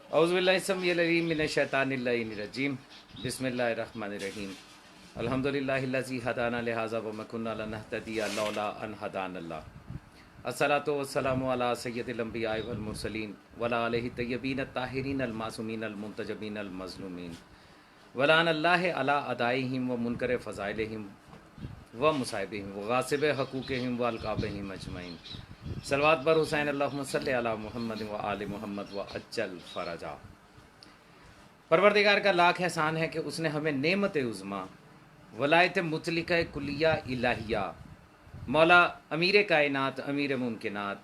औज़ुबिल्लाहिस्समीउल अलीम बिस्मिल्लाहिर्रहमानिर्रहीम अल्हम्दुलिल्लाहिल्लज़ी हदाना लिहाज़ा व मा कुन्ना लिनहतदिया लौला अन हदानल्लाह अस्सलातु वस्सलामु अला सय्यदिल अंबिया'i वल मुरसलीन वला आलिहि तय्यबीन अत्ताहिरीन अल मासूमीन अल मुंतजबीन अल मज़लूमीन वलानल्लाहि अला अदाइहिम व मुनकर फ़ज़ाइलिहिम व मुसाइबिहिम व गासिब हकूक़िहिम व अलक़ाबिहिम अजमईन सलवात बर हुसैन अल्लाहुम्मा सल्लि अला मुहम्मद व आलि मुहम्मद व अज्जल फ़रजा। परवरदिगार का लाख एहसान है कि उसने हमें नेमत उज़्मा वलायत मुतलिका कुलिया इलाहिया मौला अमीर कायनात अमीर मुमकिनात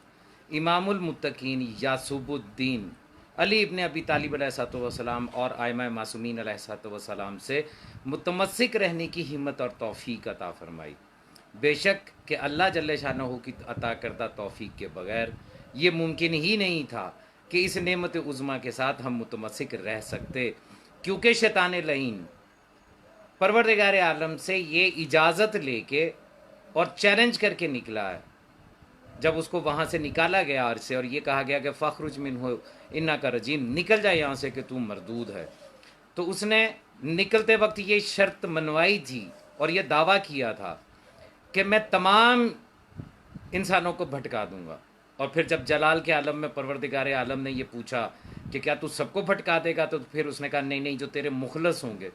इमामुल मुत्तकीन यासूबुद्दीन अली इब्न अबी तालिब अलैहिस्सलाम और आइमा मासूमीन अलैहिस्सलाम से मुतमस्सिक रहने की हिम्मत और तौफीक अता फरमाई। बेशक कि अल्लाह जल्ले शानहू की अता करदा तौफीक के बगैर ये मुमकिन ही नहीं था कि इस नेमत उज़्मा के साथ हम मुतमस्सिक रह सकते, क्योंकि शैतान लईन परवरदिगार आलम से ये इजाज़त लेके और चैलेंज करके निकला है। जब उसको वहाँ से निकाला गया अर्श से और ये कहा गया कि फ़खरुज मिन्हु इन्ना का रजीम, निकल जाए यहाँ से कि तू मरदूद है, तो उसने निकलते वक्त ये शर्त मनवाई थी और ये दावा किया था कि मैं तमाम इंसानों को भटका दूंगा। और फिर जब जलाल के आलम में परवरदिगार आलम ने ये पूछा कि क्या तू सबको भटका देगा, तो फिर उसने कहा नहीं नहीं, जो तेरे मुखलस होंगे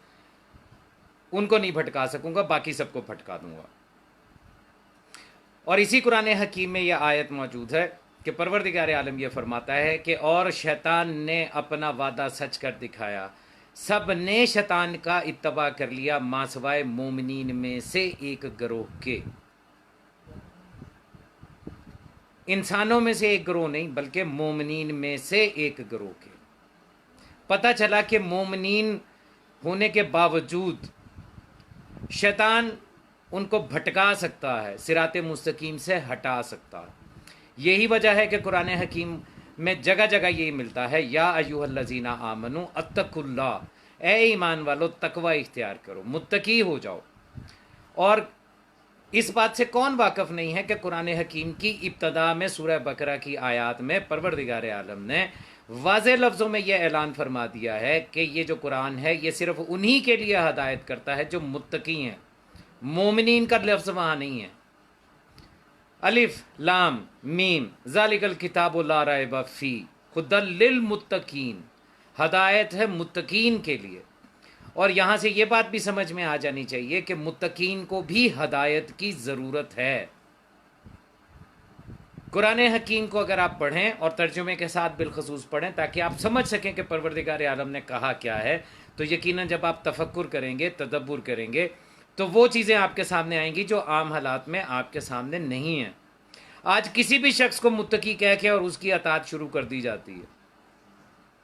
उनको नहीं भटका सकूंगा, बाकी सबको भटका दूंगा। और इसी कुरान हकीम में यह आयत मौजूद है कि परवरदिगार आलम यह फरमाता है कि और शैतान ने अपना वादा सच कर दिखाया, सब ने शैतान का इत्तबा कर लिया मासवाए मोमिनीन में से एक गिरोह के। इंसानों में से एक गिरोह नहीं, बल्कि मोमिनीन में से एक गिरोह के। पता चला कि मोमिनीन होने के बावजूद शैतान उनको भटका सकता है, सिराते मुस्तकीम से हटा सकता है। यही वजह है कि कुरान हकीम में जगह जगह यही मिलता है, या अय्युहल्लज़ीना आमनू अत्तकुल्लाह, ए ईमान वालो तकवा इख्तियार करो, मुत्तकी हो जाओ। और इस बात से कौन वाकिफ़ नहीं है कि कुरान हकीम की इब्तदा में सूरह बकरा की आयात में परवरदिगार आलम ने वाज़े लफ्ज़ों में यह ऐलान फरमा दिया है कि ये जो कुरान है ये सिर्फ उन्हीं के लिए हदायत करता है जो मुत्तकी हैं। मोमिनीन का लफ्ज़ वहाँ नहीं है। अलिफ लाम मीम ज़ालिकल किताबु ला रैब फी हुदल लिल मुत्तकीन, हदायत है मुत्तकीन के लिए। और यहाँ से ये बात भी समझ में आ जानी चाहिए कि मुत्तकीन को भी हदायत की ज़रूरत है। कुरान हकीम को अगर आप पढ़ें और तर्जुमे के साथ बिलखसूस पढ़ें ताकि आप समझ सकें कि परवरदिगार आलम ने कहा क्या है, तो यकीनन जब आप तफक्कुर करेंगे, तदब्बुर करेंगे, तो वो चीज़ें आपके सामने आएंगी जो आम हालात में आपके सामने नहीं हैं। आज किसी भी शख्स को मुत्तकी कह के और उसकी अतात शुरू कर दी जाती है।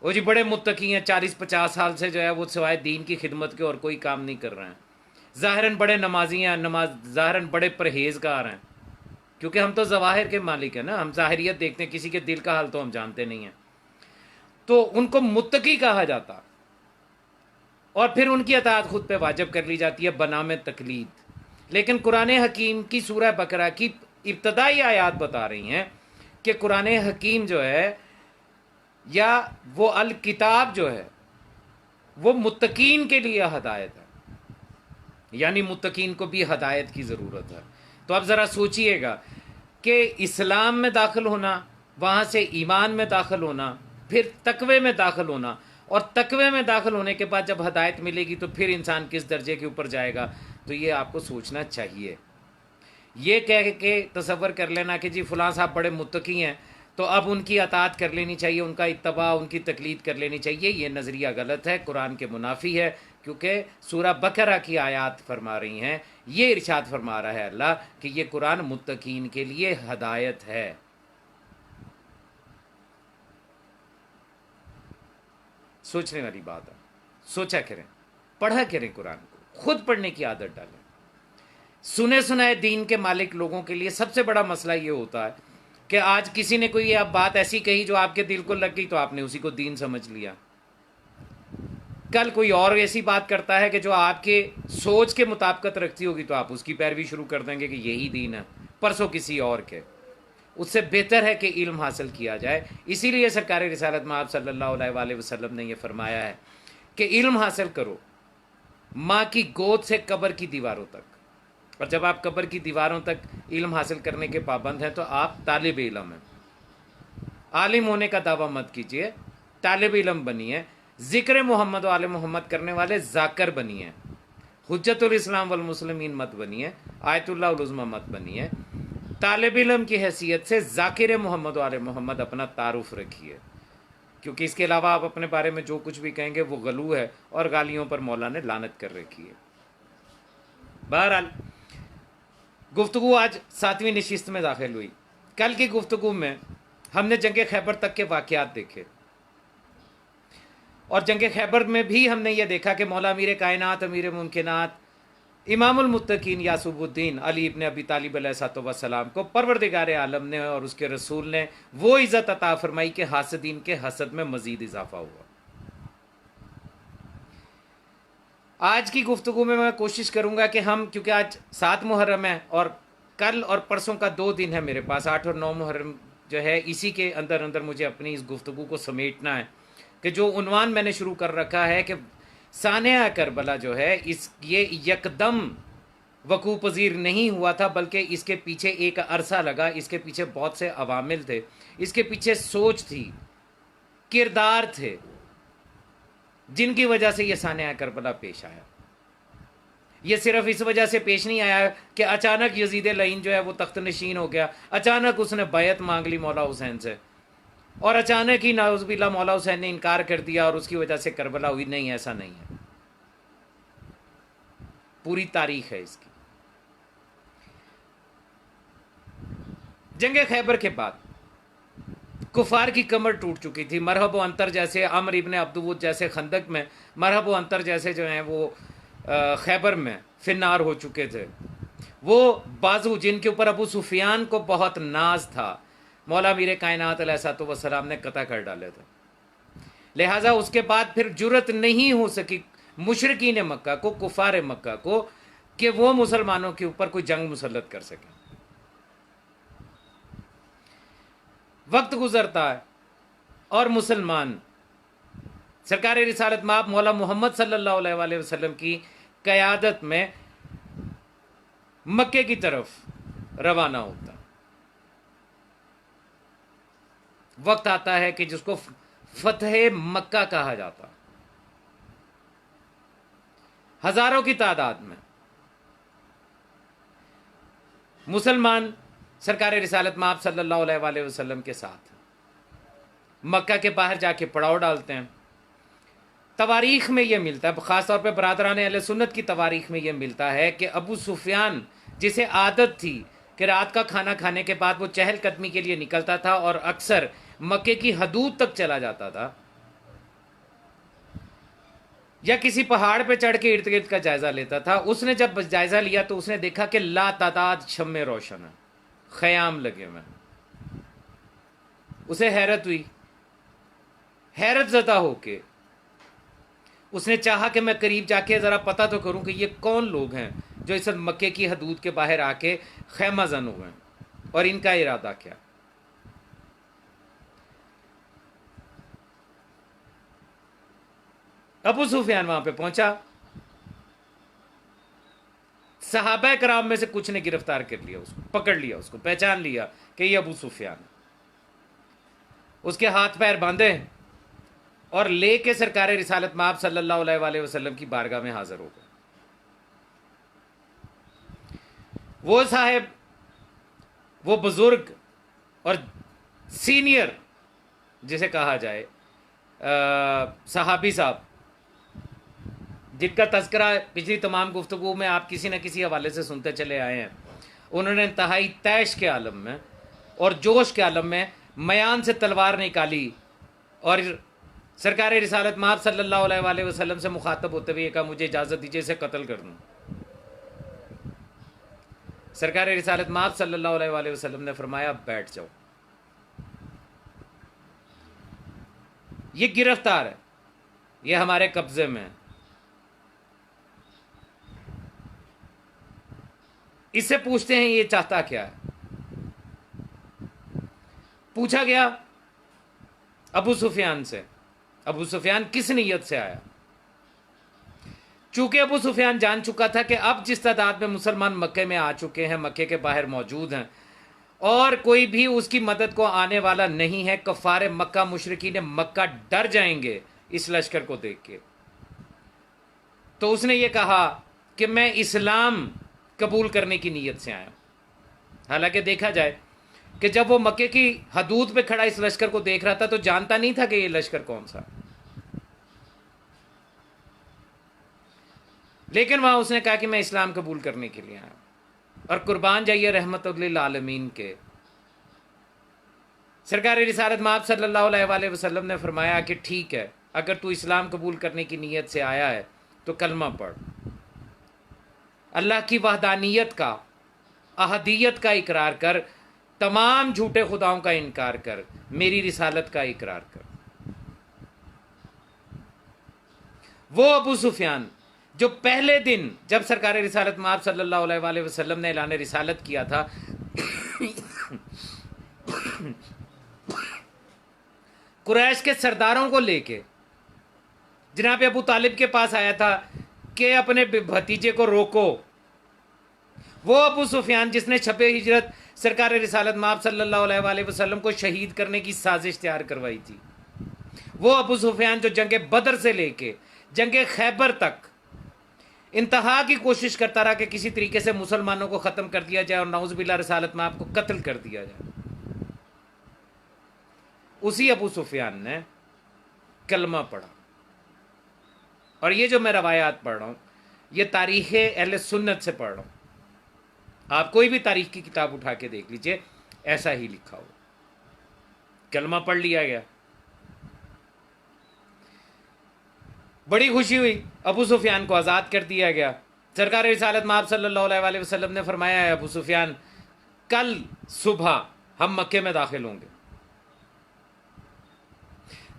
वो जी बड़े मुत्तकी हैं, 40-50 साल से जो है वो सिवाय दीन की खिदमत के और कोई काम नहीं कर रहे हैं। ज़ाहिरन बड़े नमाजी हैं, ज़ाहिरन बड़े परहेज़गार हैं, क्योंकि हम तो ज़वाहिर के मालिक हैं ना, हम ज़ाहिरियत देखते हैं, किसी के दिल का हाल तो हम जानते नहीं हैं। तो उनको मुत्तकी कहा जाता और फिर उनकी अतात खुद पे वाजिब कर ली जाती है बनाम तकलीद। लेकिन कुरान हकीम की सूरह बकरा की इब्तदाई आयात बता रही हैं कि कुरान हकीम जो है या वो अल किताब जो है वो मुत्तकीन के लिए हदायत है, यानी मुत्तकीन को भी हदायत की ज़रूरत है। तो अब ज़रा सोचिएगा कि इस्लाम में दाखिल होना, वहाँ से ईमान में दाखिल होना, फिर तकवे में दाखिल होना, और तकवे में दाखिल होने के बाद जब हदायत मिलेगी तो फिर इंसान किस दर्जे के ऊपर जाएगा, तो ये आपको सोचना चाहिए। ये कह के तसव्वुर कर लेना कि जी फ़लाँ साहब बड़े मुत्तकी हैं तो अब उनकी अतात कर लेनी चाहिए, उनका इत्तबा, उनकी तकलीद कर लेनी चाहिए, ये नज़रिया गलत है, कुरान के मुनाफी है। क्योंकि सूरह बकरा की आयात फरमा रही हैं, ये इरशाद फरमा रहा है अल्लाह कि ये कुरान मुत्तकीन के लिए हदायत है। सोचने वाली बात है, सोचा करें, पढ़ा करें, कुरान को खुद पढ़ने की आदत डालें। सुने सुनाए दीन के मालिक लोगों के लिए सबसे बड़ा मसला ये होता है कि आज किसी ने कोई आप बात ऐसी कही जो आपके दिल को लग गई तो आपने उसी को दीन समझ लिया। कल कोई और ऐसी बात करता है कि जो आपके सोच के मुताबिकत रखती होगी तो आप उसकी पैरवी शुरू कर देंगे कि यही दीन है, परसों किसी और के। उससे बेहतर है कि इल्म हासिल किया जाए। इसीलिए सरकार रिसालत में आप सल्लल्लाहु अलैहि वसल्लम ने यह फरमाया है कि इल्म हासिल करो माँ की गोद से कब्र की दीवारों तक। और जब आप कब्र की दीवारों तक इल्म हासिल करने के पाबंद हैं तो आप तालिब इल्म हैं। आलिम होने का दावा मत कीजिए, तालिब इल्म बनिए। जिक्र मोहम्मद वाले मोहम्मद करने वाले जाकर बनिए। हुज्जतुल इस्लाम वल मुस्लिमीन मत बनिए, आयतुल्लाह उल उज़्मा मत बनिए। तालिब इल्म की हैसियत से जाकिर मोहम्मद वाले मोहम्मद अपना तारुफ रखिए, क्योंकि इसके अलावा आप अपने बारे में जो कुछ भी कहेंगे वो गलू है और गालियों पर मौला ने लानत कर रखी है। बहरहाल गुफ्तगू आज 7वीं नशिस्त में दाखिल हुई। कल की गुफ्तगू में हमने जंग खैबर तक के वाक़यात देखे और जंग खैबर में भी हमने ये देखा कि मौला अमीर कायनात, अमीर मुमकिनात, इमामुल मुत्तकीन यासूबुद्दीन अली इब्न अबी तालिब अलैहिस्सलाम को परवरदिगार आलम ने और उसके रसूल ने वो इज़्ज़त अता फरमाई कि हासदीन के हसद में मज़ीद इजाफा हुआ। आज की गुफ्तगू में मैं कोशिश करूंगा कि हम, क्योंकि आज 7 मुहर्रम है और कल और परसों का 2 दिन है मेरे पास, 8 और 9 मुहर्रम जो है, इसी के अंदर अंदर मुझे अपनी इस गुफ्तगू को समेटना है कि जो उन्वान मैंने शुरू कर रखा है कि सानिया करबला जो है ये यकदम वकू पजीर नहीं हुआ था, बल्कि इसके पीछे एक अरसा लगा, इसके पीछे बहुत से अवामिल थे, इसके पीछे सोच थी, किरदार थे, जिनकी वजह से यह सानिया करबला पेश आया। ये सिर्फ इस वजह से पेश नहीं आया कि अचानक यजीद लईन जो है वो तख्त नशीन हो गया, अचानक उसने बैत मांग ली मौला हुसैन से और अचानक ही नाउज़ुबिल्लाह मौला हुसैन ने इनकार कर दिया और उसकी वजह से करबला हुई। नहीं, ऐसा नहीं है। पूरी तारीख है इसकी। जंग खैबर के बाद कुफार की कमर टूट चुकी थी। मरहब अंतर जैसे, अमर इब्न अब्दुवुद जैसे खंदक में, मरहब अंतर जैसे जो हैं वो खैबर में फिन्नार हो चुके थे। वो बाजू जिनके ऊपर अबू सुफियान को बहुत नाज था, मौला अमीर कायनात अलैहिस्सलाम ने कता कर डाले थे। लिहाजा उसके बाद फिर जुरत नहीं हो सकी मुशरिकीन मक्का को, कुफार मक्का को, कि वो मुसलमानों के ऊपर कोई जंग मुसल्लत कर सके। वक्त गुजरता है और मुसलमान सरकार रिसालत माब मौला मोहम्मद सल्लल्लाहु अलैहि वसल्लम की क़यादत में मक्के की तरफ रवाना होता। वक्त आता है कि जिसको फतह मक्का कहा जाता। हजारों की तादाद में मुसलमान सरकार रिसालत माब सल्लल्लाहु अलैहि वसल्लम के साथ मक्का के बाहर जाके पड़ाव डालते हैं। तवारीख में यह मिलता है, ख़ासतौर पर बरादरान अहले सुन्नत की तवारीख में यह मिलता है कि अबू सुफियान, जिसे आदत थी कि रात का खाना खाने के बाद वो चहलकदमी के लिए निकलता था और अक्सर मक्के की हदूद तक चला जाता था, या किसी पहाड़ पे चढ़ के इर्द गिर्द का जायजा लेता था। उसने जब जायजा लिया तो उसने देखा कि ला तादाद शम्मे रोशन है, ख़याम लगे हुए। उसे हैरत हुई। हैरत ज़दा होके उसने चाहा कि मैं करीब जाके ज़रा पता तो करूं कि ये कौन लोग हैं जो इस मक्के की हदूद के बाहर आके खैमा जन हुए हैं और इनका इरादा क्या। अबू सुफियान वहां पे पहुंचा। सहाबा कराम में से कुछ ने गिरफ्तार कर लिया, उसको पकड़ लिया, उसको पहचान लिया कि ये अबू सुफियान। उसके हाथ पैर बांधे और लेके सरकार रिसालत माब सल्लल्लाहु अलैहि वसल्लम की बारगाह में हाजिर हो गए। वो साहब, वो बुजुर्ग और सीनियर जिसे कहा जाए सहाबी साहब, जिनका तस्करा पिछली तमाम गुफ्तगू में आप किसी न किसी हवाले से सुनते चले आए हैं, उन्होंने इंतहाई तैश के आलम में और जोश के आलम में मयान से तलवार निकाली और सरकार रिसालत माब सल्लल्लाहु अलैहि वसल्लम से मुखातब होते हुए कहा, मुझे इजाज़त दीजिए, इसे कत्ल कर दूँ। सरकार रिसालत माब सल्लल्लाहु अलैहि वसल्लम ने फरमाया, बैठ जाओ, ये गिरफ्तार है, ये हमारे कब्जे में है, इससे पूछते हैं ये चाहता क्या है। पूछा गया अबू सुफियान से, अबू सुफियान किस नीयत से आया? चूंकि अबू सुफियान जान चुका था कि अब जिस तादाद में मुसलमान मक्के में आ चुके हैं, मक्के के बाहर मौजूद हैं, और कोई भी उसकी मदद को आने वाला नहीं है, कफ़ारे मक्का मुशरिकीन मक्का डर जाएंगे इस लश्कर को देख के, तो उसने ये कहा कि मैं इस्लाम कबूल करने की नीयत से आया। हालांकि देखा जाए कि जब वो मक्के की हदूद पे खड़ा इस लश्कर को देख रहा था तो जानता नहीं था कि ये लश्कर कौन सा, लेकिन वहां उसने कहा कि मैं इस्लाम कबूल करने के लिए आया। और कुर्बान जाइए रहमतुल आलमीन के सरकार रिसालत माब सल्लल्लाहु अलैहि वसल्लम ने फरमाया कि ठीक है, अगर तू इस्लाम कबूल करने की नीयत से आया है तो कलमा पढ़, अल्लाह की वहदानियत का, अहदियत का इकरार कर, तमाम झूठे खुदाओं का इनकार कर, मेरी रिसालत का इकरार कर। वो अबू सुफियान जो पहले दिन जब सरकार रिसालत माब सल्लल्लाहु अलैहि वसल्लम ने ऐलान रिसालत किया था कुरैश के सरदारों को लेके जनाब अबू तालिब के पास आया था कि अपने भतीजे को रोको, वो अबू सुफियान जिसने छपे हिजरत सरकार रिसालत माब सल्लल्लाहु अलैहि वसल्लम को शहीद करने की साजिश तैयार करवाई थी, वो अबू सुफियान जो जंगे बदर से लेके जंगे खैबर तक इंतहा की कोशिश करता रहा कि किसी तरीके से मुसलमानों को ख़त्म कर दिया जाए और नाउज़ुबिल्लाह रिसालत माब को कत्ल कर दिया जाए, उसी अबू सुफियान ने कलमा पढ़ा। और ये जो मैं रवायात पढ़ रहा हूँ ये तारीख़ अहले सुन्नत से पढ़ रहा हूँ, आप कोई भी तारीख़ की किताब उठा के देख लीजिए, ऐसा ही लिखा हो, कलमा पढ़ लिया गया। बड़ी खुशी हुई, अबू सुफियान को आज़ाद कर दिया गया। सरकार रिसालत माब सल्लल्लाहु अलैहि वसल्लम ने फरमाया है अबू सुफियान कल सुबह हम मक्के में दाखिल होंगे,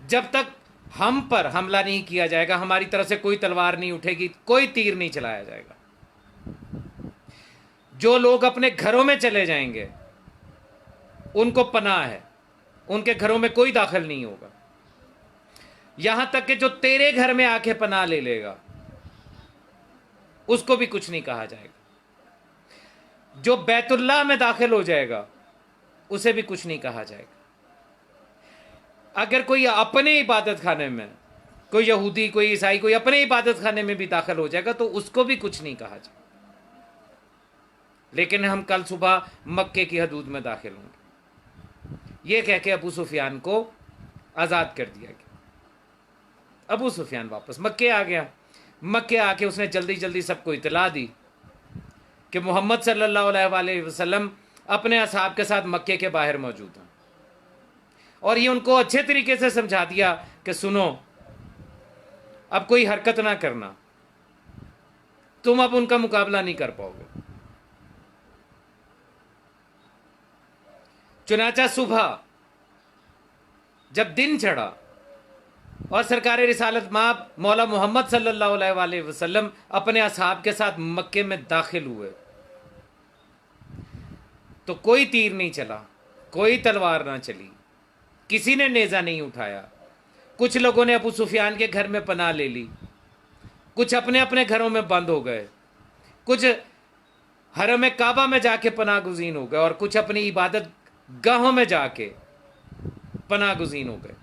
जब तक हम पर हमला नहीं किया जाएगा, हमारी तरफ से कोई तलवार नहीं उठेगी, कोई तीर नहीं चलाया जाएगा। जो लोग अपने घरों में चले जाएंगे उनको पनाह है, उनके घरों में कोई दाखिल नहीं होगा, यहां तक कि जो तेरे घर में आके पनाह ले लेगा उसको भी कुछ नहीं कहा जाएगा, जो बैतुल्लाह में दाखिल हो जाएगा उसे भी कुछ नहीं कहा जाएगा। अगर कोई अपने इबादत खाने में, कोई यहूदी कोई ईसाई कोई अपने इबादत खाने में भी दाखिल हो जाएगा तो उसको भी कुछ नहीं कहा जाएगा। लेकिन हम कल सुबह मक्के की हदूद में दाखिल होंगे, यह कह के अबू सुफियान को आज़ाद कर दिया गया। अबू सुफियान वापस मक्के आ गया। मक्के आके उसने जल्दी जल्दी सबको इतला दी कि मोहम्मद सल्लल्लाहु अलैहि वसल्लम अपने असहाब के साथ मक्के के बाहर मौजूद हैं, और ये उनको अच्छे तरीके से समझा दिया कि सुनो, अब कोई हरकत ना करना, तुम अब उनका मुकाबला नहीं कर पाओगे। चुनाचा सुबह जब दिन चढ़ा और सरकार रिसालत माब मौला मोहम्मद सल्लल्लाहु अलैहि वसल्लम अपने असहाब के साथ मक्के में दाखिल हुए, तो कोई तीर नहीं चला, कोई तलवार ना चली, किसी ने नेज़ा नहीं उठाया। कुछ लोगों ने अबू सुफियान के घर में पनाह ले ली, कुछ अपने अपने घरों में बंद हो गए, कुछ हरम काबा में जाके पनाह गुज़ीन हो गए, और कुछ अपनी इबादत गाहों में जाके पनाह गुज़ीन हो गए।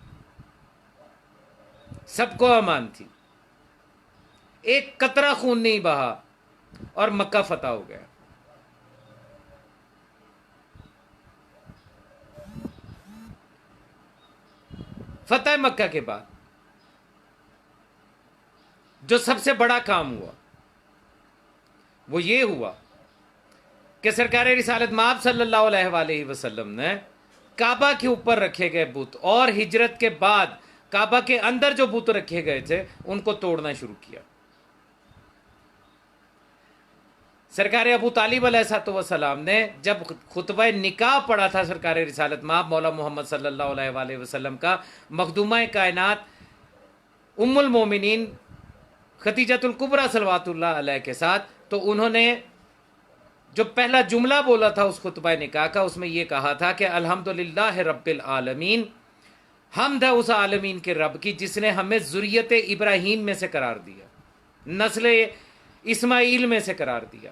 सबको अमान थी, एक कतरा खून नहीं बहा और मक्का फतह हो गया। फतह मक्का के बाद जो सबसे बड़ा काम हुआ वो ये हुआ कि सरकार रिसालत माब सल्लल्लाहु अलैहि वसल्लम ने काबा के ऊपर रखे गए बुत और हिजरत के बाद काबा के अंदर जो बुत रखे गए थे उनको तोड़ना शुरू किया। सरकार अबू तालिब अलैहिस्सलाम ने जब खुतबा निकाह पढ़ा था सरकार रिसालत माब मौला मोहम्मद सल्लल्लाहु अलैहि वसल्लम का मखदूमा कायनात उम्मुल मोमिनीन खतीजतुल कुबरा सलवातुल्लाह अलैहा के साथ, तो उन्होंने जो पहला जुमला बोला था उस खुतबा निकाह का, उसमें यह कहा था कि अल्हम्दुलिल्लाह रब्बिल आलमीन, हमद है उस आलमीन के रब की जिसने हमें ज़ुर्रियत इब्राहीम में से करार दिया, नस्ल इस्माइल में से करार दिया।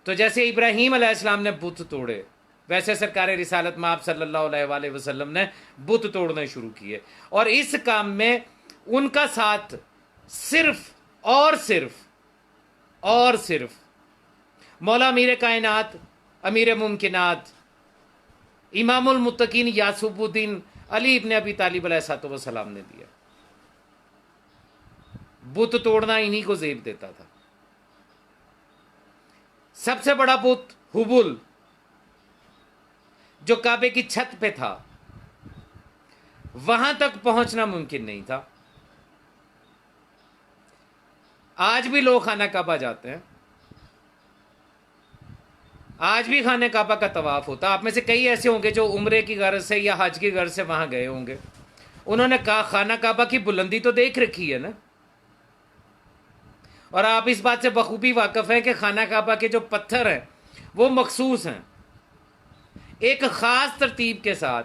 तो जैसे इब्राहीम अलैहिस्सलाम ने बुत तोड़े, वैसे सरकार रिसालत में आप सल्लल्लाहु अलैहि वसल्लम ने बुत तोड़ने शुरू किए। और इस काम में उनका साथ सिर्फ मौला अमीर कायनात, अमीर मुमकिनात, इमामुल मुत्तकीन यासूबुद्दीन अली इब्न अबी तालिब अलैहिस्सलाम ने दिया। बुत तोड़ना इन्हीं को जेब देता था। सबसे बड़ा बुत हुबुल जो काबे की छत पे था, वहां तक पहुंचना मुमकिन नहीं था। आज भी लोग खाना काबा जाते हैं, आज भी खाने काबा का तवाफ होता। आप में से कई ऐसे होंगे जो उम्रे की गर्ज से या हज की गर्ज से वहां गए होंगे। उन्होंने कहा खाना काबा की बुलंदी तो देख रखी है ना, और आप इस बात से बखूबी वाकिफ हैं कि खाना काबा के जो पत्थर हैं वो मखसूस हैं, एक ख़ास तरतीब के साथ।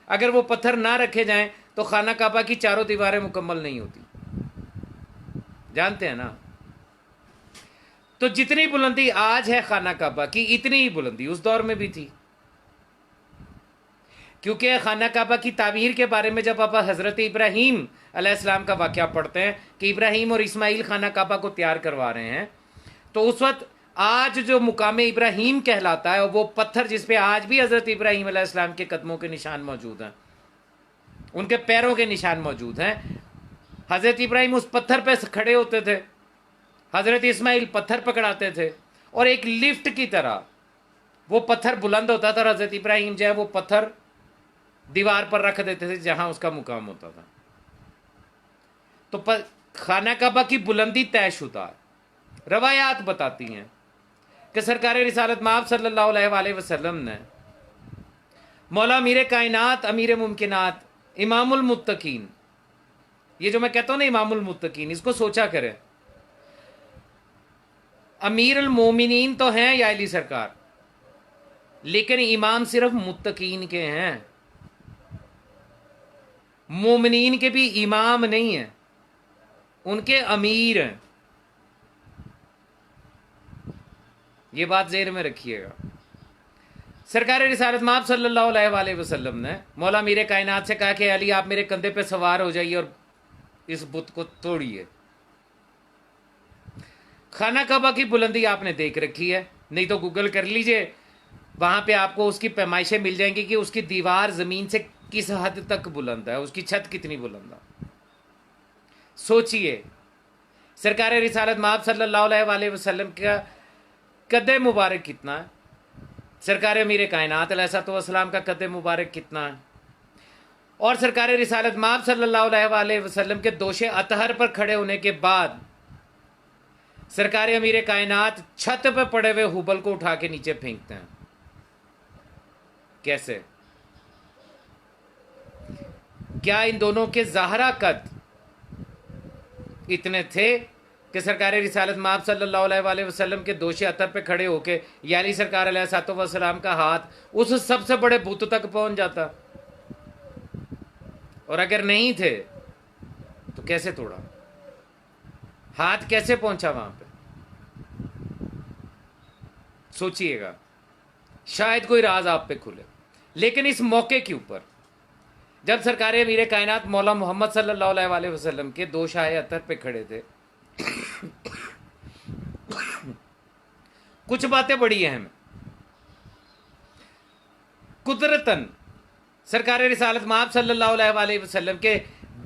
अगर वो पत्थर ना रखे जाएं तो खाना काबा की चारों दीवारें मुकम्मल नहीं होती, जानते हैं ना। तो जितनी बुलंदी आज है खाना काबा की, इतनी ही बुलंदी उस दौर में भी थी। क्योंकि खाना काबा की तामीर के बारे में जब आप हज़रत इब्राहीम अलैहिस्सलाम का वाक़या पढ़ते हैं कि इब्राहीम और इस्माइल खाना काबा को तैयार करवा रहे हैं, तो उस वक्त आज जो मुकाम इब्राहीम कहलाता है, वो पत्थर जिस पे आज भी हज़रत इब्राहीम अलैहिस्सलाम के कदमों के निशान मौजूद हैं, उनके पैरों के निशान मौजूद हैं। हज़रत इब्राहीम उस पत्थर पे खड़े होते थे, हज़रत इस्माइल पत्थर पकड़ाते थे, और एक लिफ्ट की तरह वो पत्थर बुलंद होता था और हज़रत इब्राहीम जो है वो पत्थर दीवार पर रख देते थे जहां उसका मुकाम होता था। तो खाना काबा की बुलंदी तयशुदा रवायात बताती हैं कि सरकार रिसालत में आप सल्लल्लाहु अलैहि वसल्लम ने मौला अमीर कायनात, अमीर मुमकिनात, इमामुल मुत्तकीन, ये जो मैं कहता हूं ना इमामुल मुत्तकीन, इसको सोचा करें। अमीर अल मोमिनीन तो हैं या अली सरकार, लेकिन इमाम सिर्फ मुत्तकीन के हैं, मोमिनीन के भी इमाम नहीं है, उनके अमीर हैं। ये बात ज़हन में रखिएगा। सरकार रिसालत में आप सल्लल्लाहु अलैहि वसल्लम ने मौला अमीर कायनात से कहा कि अली आप मेरे कंधे पे सवार हो जाइए और इस बुत को तोड़िए। खाना काबा की बुलंदी आपने देख रखी है, नहीं तो गूगल कर लीजिए, वहां पे आपको उसकी पैमाइशें मिल जाएंगी कि उसकी दीवार जमीन से किस हद तक बुलंद है, उसकी छत कितनी बुलंद है। सोचिए सरकार रिसालत में आप सल्लल्लाहु अलैहि वसल्लम का कदे मुबारक कितना है, सरकार अमीर कायनात अलैहिस्सलाम का कदे मुबारक कितना है, और सरकार रिसालत में आप सल्लल्लाहु अलैहि वसल्लम के दोशे अतहर पर खड़े होने के बाद सरकार अमीर कायनात छत पर पड़े हुए हुबल को उठा के नीचे फेंकते हैं। कैसे? क्या इन दोनों के ज़ाहरा कद इतने थे कि सरकार रिसालत में आप सल्लल्लाहु अलैहि वसल्लम के दोशे अतर पे खड़े होके यानी सरकार अलैहिस्सलाम का हाथ उस सबसे बड़े बुत तक पहुंच जाता? और अगर नहीं थे तो कैसे तोड़ा? हाथ कैसे पहुंचा वहां पे? सोचिएगा, शायद कोई राज आप पे खुले। लेकिन इस मौके के ऊपर जब सरकार अमीर कायनात मौला मोहम्मद सल्लल्लाहु अलैहि वसल्लम के दो शाह अतर पे खड़े थे, कुछ बातें बड़ी अहम। कुदरतन सरकार रिसालत में आप सल्लल्लाहु अलैहि वसल्लम के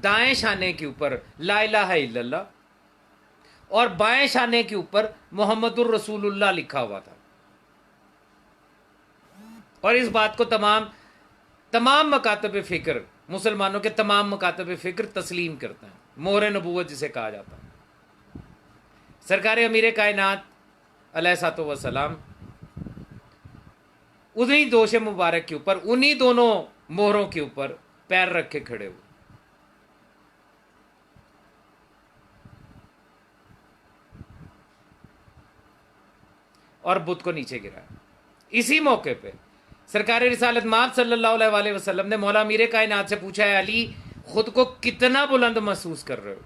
दाएं शाने के ऊपर ला इलाहा इल्लल्लाह और बाएं शाने के ऊपर मोहम्मदुर रसूलुल्लाह लिखा हुआ था। और इस बात को तमाम मकातब फ़िक्र, मुसलमानों के तमाम मकातब फ़िक्र तस्लीम करते हैं, मोहर नबूवत जिसे कहा जाता है। सरकार अमीर कायनात अलैहिस्सलाम उन्हीं दोशे मुबारक के ऊपर, उन्हीं दोनों मोहरों के ऊपर पैर रख के खड़े हुए। और बुत को नीचे गिराया। इसी मौके पे सरकार रिसालत माब सल्लल्लाहु अलैहि वसल्लम ने मौला अमीर कायनात से पूछा है, अली खुद को कितना बुलंद महसूस कर रहे हो?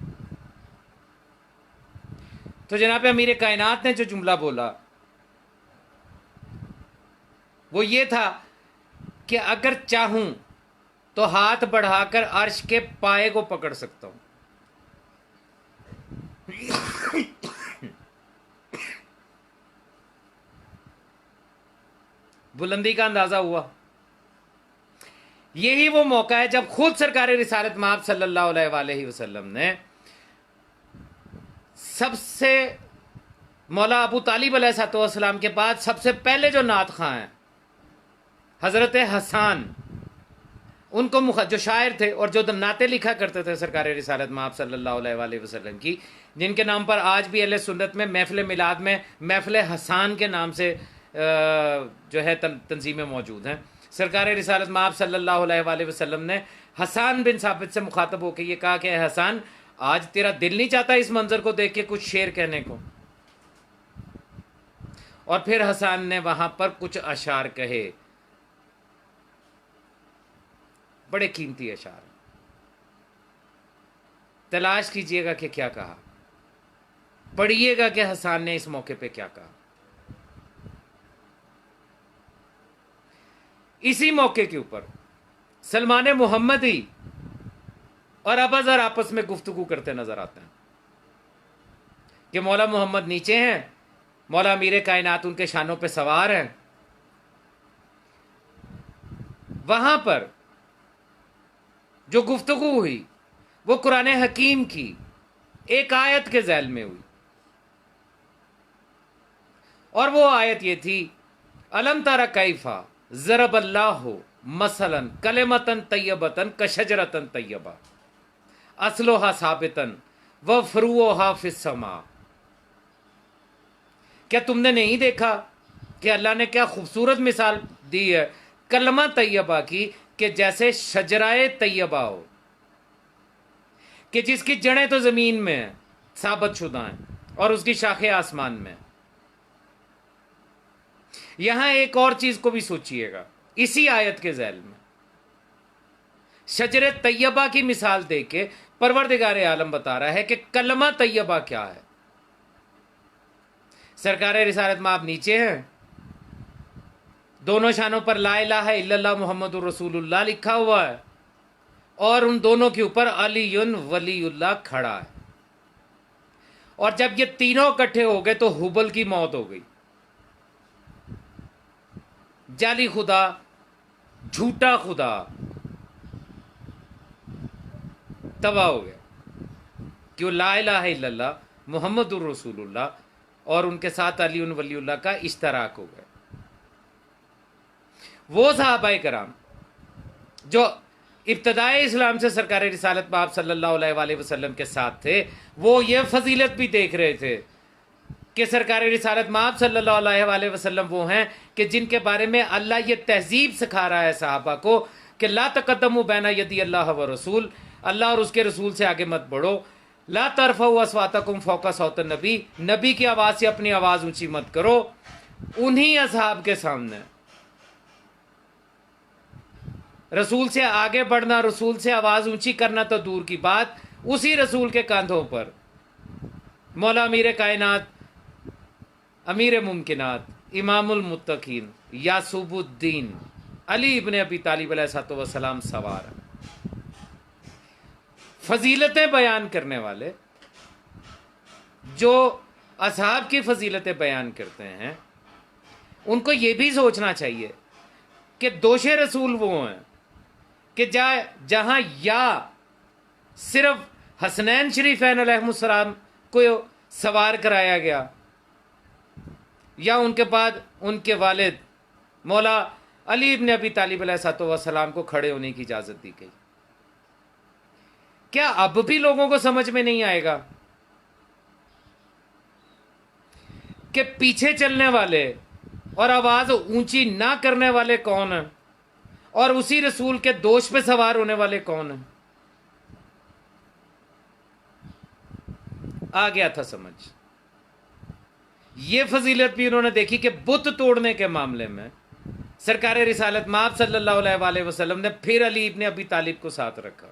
तो जनाब अमीर कायनात ने जो जुमला बोला वो ये था कि अगर चाहूं तो हाथ बढ़ाकर अर्श के पाए को पकड़ सकता हूं। बुलंदी का अंदाजा हुआ। यही वो मौका है जब खुद सरकार रिसालत माब सल्लल्लाहु अलैहि वसल्लम ने सबसे मौला अबू तालिब अलैहिस्सलाम के बाद सबसे पहले जो नात खां हैं हजरत हसन, उनको जो शायर थे और जो नाते लिखा करते थे सरकार रिसालत माब सल्लल्लाहु अलैहि वसल्लम की, जिनके नाम पर आज भी अहले सुन्नत में महफिल मिलाद में महफिल हसन के नाम से जो है तंजीमें मौजूद हैं। सरकार रिसालत माब सल्लल्लाहु अलैहि वसल्लम ने हसन बिन साबित से मुखातब होकर ये कहा कि हसन, आज तेरा दिल नहीं चाहता इस मंजर को देख के कुछ शेर कहने को? और फिर हसन ने वहां पर कुछ अशार कहे, बड़े कीमती अशार। तलाश कीजिएगा कि क्या कहा, पढ़िएगा कि हसन ने इस मौके पे क्या कहा। इसी मौके के ऊपर सलमान मोहम्मदी और अबूजर आपस में गुफ्तगू करते नजर आते हैं कि मौला मोहम्मद नीचे हैं, मौला अमीर कायनात उनके शानों पे सवार हैं। वहां पर जो गुफ्तगू हुई वो कुरान हकीम की एक आयत के ज़ैल में हुई, और वो आयत ये थी, अलम तरा कैफा ज़रबल्लाहु मसलन कलिमतन तय्यबतन कशजरतन तय्यबा अस्लोहा साबितन व फरूहा फिस्समा। क्या तुमने नहीं देखा कि अल्लाह ने क्या खूबसूरत मिसाल दी है कलमा तय्यबा की, कि जैसे शजराए तय्यबा हो, कि जिसकी जड़ें तो जमीन में है, साबित शुदा हैं, और उसकी शाखें आसमान में। यहां एक और चीज को भी सोचिएगा, इसी आयत के ज़ैल में शजरे तय्यबा की मिसाल देके परवरदिगार आलम बता रहा है कि कलमा तय्यबा क्या है। सरकार रिसालत माब नीचे हैं, दोनों शानों पर ला इलाहा इल्लल्लाह मुहम्मदुर रसूलुल्लाह लिखा हुआ है, और उन दोनों के ऊपर अलीयुन वलीउल्लाह खड़ा है। और जब ये तीनों इकट्ठे हो गए तो हुबल की मौत हो गई। जाली खुदा, झूठा खुदा तबाह हो गया, क्यों ला इलाहा इल्लल्लाह मुहम्मदुर रसूलुल्लाह और उनके साथ अलीयुन वलीउल्लाह का इश्तराक हो गया। वो सहाबाए कराम जो इब्तदाए इस्लाम से सरकार रिसालत माब सल्लल्लाहु अलैहि वसल्लम के साथ थे, वो ये फजीलत भी देख रहे थे कि सरकार रिसालत माब सल्लल्लाहु अलैहि वसल्लम वो हैं कि जिनके बारे में अल्लाह ये तहजीब सिखा रहा है सहाबा को कि ला तक़द्दमू बैना यदी अल्लाह व रसूल, अल्लाह और उसके रसूल से आगे मत बढ़ो। ला तरफ़ऊ अस्वातकुम फ़ौक़ा सौतिन नबी, नबी की आवाज़ से अपनी आवाज़ ऊंची मत करो। उन्हीं असहाब के सामने रसूल से आगे बढ़ना, रसूल से आवाज़ ऊंची करना तो दूर की बात, उसी रसूल के कांधों पर मौला अमीर कायनात, अमीर मुमकिनात, इमामुल मुत्तकीन, यासूबुद्दीन अली इब्ने अबी तालिब अलैहिस्सलाम सवार, फजीलतें बयान करने वाले, जो असहाब की फजीलतें बयान करते हैं, उनको ये भी सोचना चाहिए कि दोषे रसूल वो हैं कि जहां या सिर्फ हसनैन शरीफैन अलैहिस्सलाम को सवार कराया गया, या उनके बाद उनके वालिद मौला अली इब्ने अबी तालिब अलैहिस्सलाम को खड़े होने की इजाज़त दी गई। क्या अब भी लोगों को समझ में नहीं आएगा कि पीछे चलने वाले और आवाज ऊंची ना करने वाले कौन हैं, और उसी रसूल के दोष पे सवार होने वाले कौन हैं? आ गया था समझ। ये फजीलत भी उन्होंने देखी कि बुत तोड़ने के मामले में सरकार रिसालत माब सल्लल्लाहु अलैहि वसल्लम ने फिर अली इब्न अबी तालिब को साथ रखा।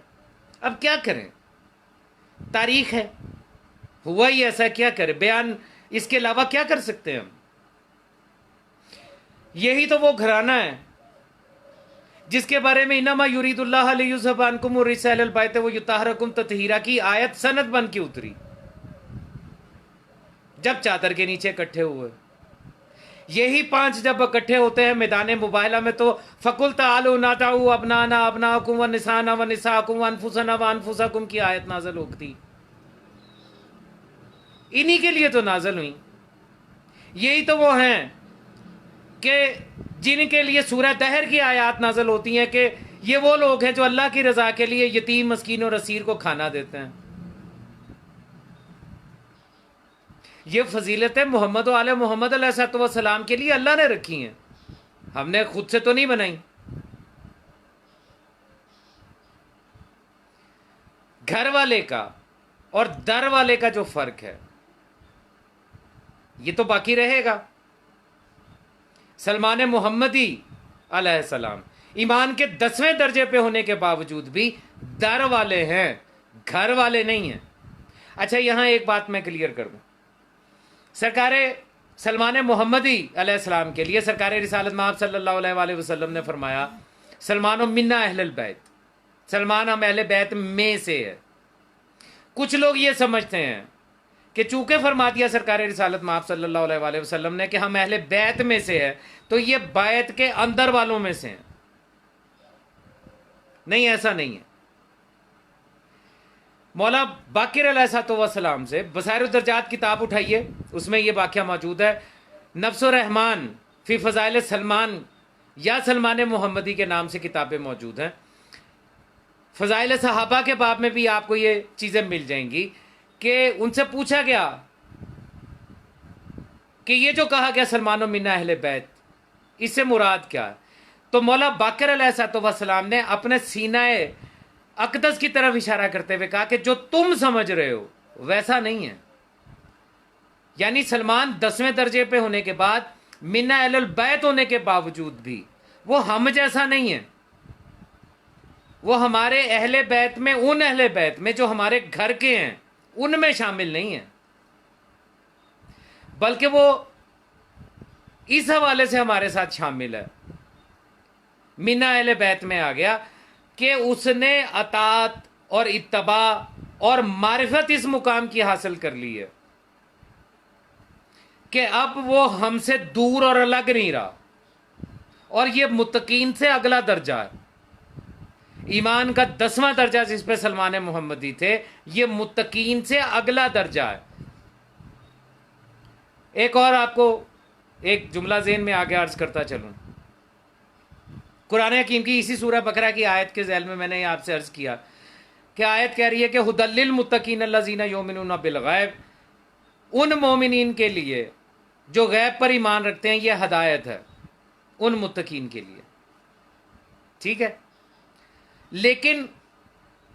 अब क्या करें, तारीख है, हुआ ही ऐसा, क्या करें, बयान इसके अलावा क्या कर सकते हैं हम। यही तो वो घराना है जिसके बारे में इन्नमा युरीदुल्लाह लियुज़हिबअनकुम रिज्सा अहलल बैत व युतहहिरकुम तत्हीरा की आयत सनद बन के उतरी जब चादर के नीचे इकट्ठे हुए। यही पांच जब इकट्ठे होते हैं मैदान मुबाहला में तो फकुल तालू नाताऊ अबनाना अबनाकुम व निसाना व निसाकुम व अनफुसना व अनफुसकुम की आयत नाज़िल होती। इन्हीं के लिए तो नाज़िल हुई। यही तो वो हैं कि जिनके लिए सूरह दहर की आयत नाज़िल होती हैं कि ये वो लोग हैं जो अल्लाह की रज़ा के लिए यतीम मस्कीन और असीर को खाना देते हैं। ये फजीलतें मोहम्मद आले मोहम्मद अलैहिस्सलाम के लिए अल्लाह ने रखी हैं, हमने खुद से तो नहीं बनाई। घर वाले का और दर वाले का जो फर्क है ये तो बाकी रहेगा। सलमान मोहम्मदी अलैहिस्सलाम ईमान के 10वें दर्जे पे होने के बावजूद भी दर वाले हैं, घर वाले नहीं हैं। अच्छा, यहां एक बात मैं क्लियर कर दूं, सरकार सलमान मोहम्मदी अलैहिस्सलाम के लिए सरकार रिसालत माब सल्लल्लाहु अलैहि वसल्लम ने फरमाया सलमान मिन्ना अहलल बैत, सलमान हम अहले बैत में से है। कुछ लोग ये समझते हैं कि चूंकि फरमा दिया सरकार रिसालत माब सल्लल्लाहु अलैहि वसल्लम ने कि हम अहले बैत में से है तो ये बैत के अंदर वालों में से हैं। नहीं, ऐसा नहीं है। मौला बाकिर अलैहिस्सलाम से बसाइरुद दर्जात किताब उठाइए, उसमें यह वाक़या मौजूद है। नफ्सुर रहमान फी फ़ज़ाइल सलमान या सलमान मोहम्मदी के नाम से किताबें मौजूद हैं। फ़ज़ाइल सहाबा के बाब में भी आपको ये चीज़ें मिल जाएंगी कि उनसे पूछा गया कि ये जो कहा गया सलमान मिन्ना अहले बैत, इससे मुराद क्या है। तो मौला बाकिर अलैहिस्सलाम ने अपने सीनाए अक़दस की तरफ इशारा करते हुए कहा कि जो तुम समझ रहे हो वैसा नहीं है। यानी सलमान 10वें दर्जे पे होने के बाद मिन्ना अहलुल बैत होने के बावजूद भी वो हम जैसा नहीं है। वो हमारे अहले बैत में, उन अहले बैत में जो हमारे घर के हैं उनमें शामिल नहीं है, बल्कि वो इस हवाले से हमारे साथ शामिल है, मिन्ना अहले बैत में आ गया कि उसने अतात और इत्तबा और मारिफत इस मुकाम की हासिल कर ली है कि अब वो हमसे दूर और अलग नहीं रहा। और ये मुत्तकीन से अगला दर्जा है। ईमान का 10वां दर्जा जिस पे सलमान मोहम्मदी थे, ये मुत्तकीन से अगला दर्जा है। एक और आपको एक जुमला ज़हन में आगे अर्ज करता चलूं। कुरान हकीम की इसी सूरह बकरा की आयत के ज़ैल में मैंने आपसे अर्ज किया कि आयत कह रही है कि हुदल्लिल मुत्तकीन अल्लज़ीना युमिनूना बिल गैब, उन मोमिनीन के लिए जो गैब पर ईमान रखते हैं ये हदायत है उन मुत्तकीन के लिए। ठीक है, लेकिन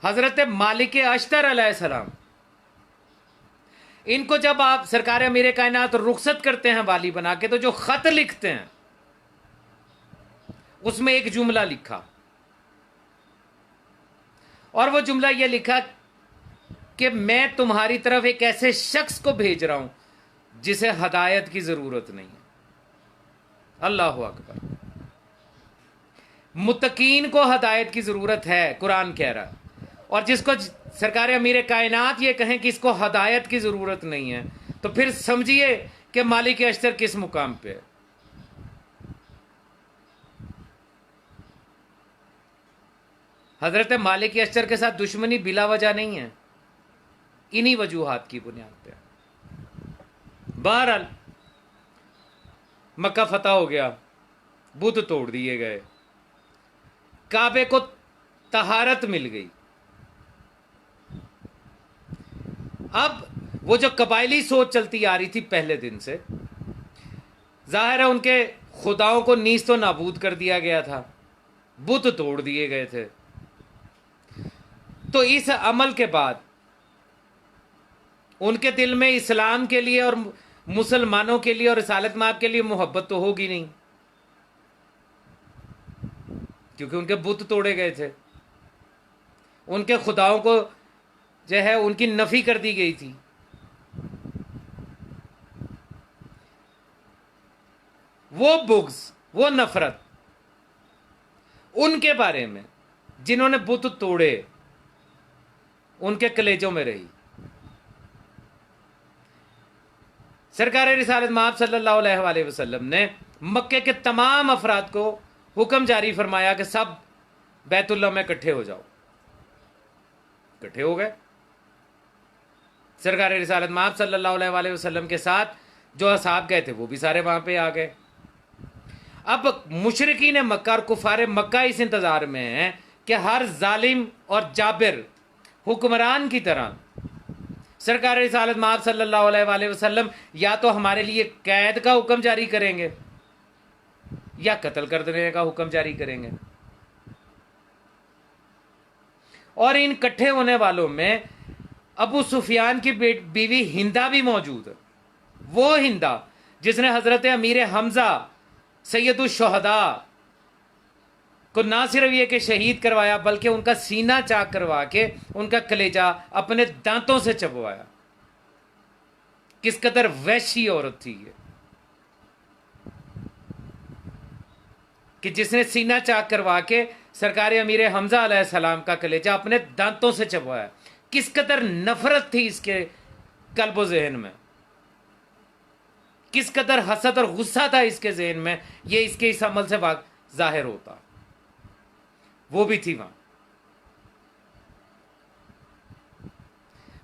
हजरत मालिक अश्तर अलैहिस्सलाम, इनको जब आप सरकार अमीर कायनात रुखसत करते हैं वाली बना के, तो जो खत लिखते हैं उसमें एक जुमला लिखा, और वो जुमला ये लिखा कि मैं तुम्हारी तरफ एक ऐसे शख्स को भेज रहा हूं जिसे हदायत की जरूरत नहीं है। अल्लाह अकबर। मुत्तकीन को हदायत की जरूरत है, कुरान कह रहा है, और जिसको सरकार अमीर कायनात ये कहें कि इसको हदायत की जरूरत नहीं है, तो फिर समझिए कि मालिक अश्तर किस मुकाम पे है। हजरत मालिक अश्तर के साथ दुश्मनी बिला वजह नहीं है, इन्हीं वजूहात की बुनियाद पे। बहरहाल मक्का फतह हो गया, बुत तोड़ दिए गए, काबे को तहारत मिल गई। अब वो जो कबायली सोच चलती आ रही थी पहले दिन से, जाहिर है उनके खुदाओं को नीस तो नाबूद कर दिया गया था, बुत तोड़ दिए गए थे। तो इस अमल के बाद उनके दिल में इस्लाम के लिए और मुसलमानों के लिए और रिसालत माब के लिए मोहब्बत तो होगी नहीं, क्योंकि उनके बुत तोड़े गए थे, उनके खुदाओं को जो है उनकी नफी कर दी गई थी। वो बुग्ज, वो नफरत उनके बारे में जिन्होंने बुत तोड़े, उनके कलेजों में रही। सरकार रिसालत माब सल्लल्लाहु अलैहि वसल्लम ने मक्के के तमाम अफराद को हुक्म जारी फरमाया कि सब बैतुल्लाह में इकट्ठे हो जाओ। इकट्ठे हो गए। सरकार रिसालत माब सल्लल्लाहु अलैहि वसल्लम के साथ जो असहाब गए थे वो भी सारे वहां पे आ गए। अब मुशरिकीन मक्का और कुफार मक्का इस इंतजार में हैं कि हर जालिम और जाबिर हुक्मरान की तरह सरकार रिसालत माब सल्लल्लाहु अलैहि वसल्लम या तो हमारे लिए कैद का हुक्म जारी करेंगे या कत्ल कर देने का हुक्म जारी करेंगे। और इन इकट्ठे होने वालों में अबू सुफियान की बीवी हिंदा भी मौजूद है। वो हिंदा जिसने हजरत अमीर हमजा सैयदुल शुहदा को ना सिर्फ ये कि शहीद करवाया बल्कि उनका सीना चाक करवा के उनका कलेजा अपने दांतों से चबवाया। किस कदर वैशी औरत थी ये कि जिसने सीना चाक करवा के सरकार अमीर हमजा अलैहिस्सलाम का कलेजा अपने दांतों से चबवाया। किस कदर नफरत थी इसके कल्बो जहन में, किस कदर हसद और गुस्सा था इसके जहन में, ये इसके इस अमल से जाहिर होता। वो भी थी वहां।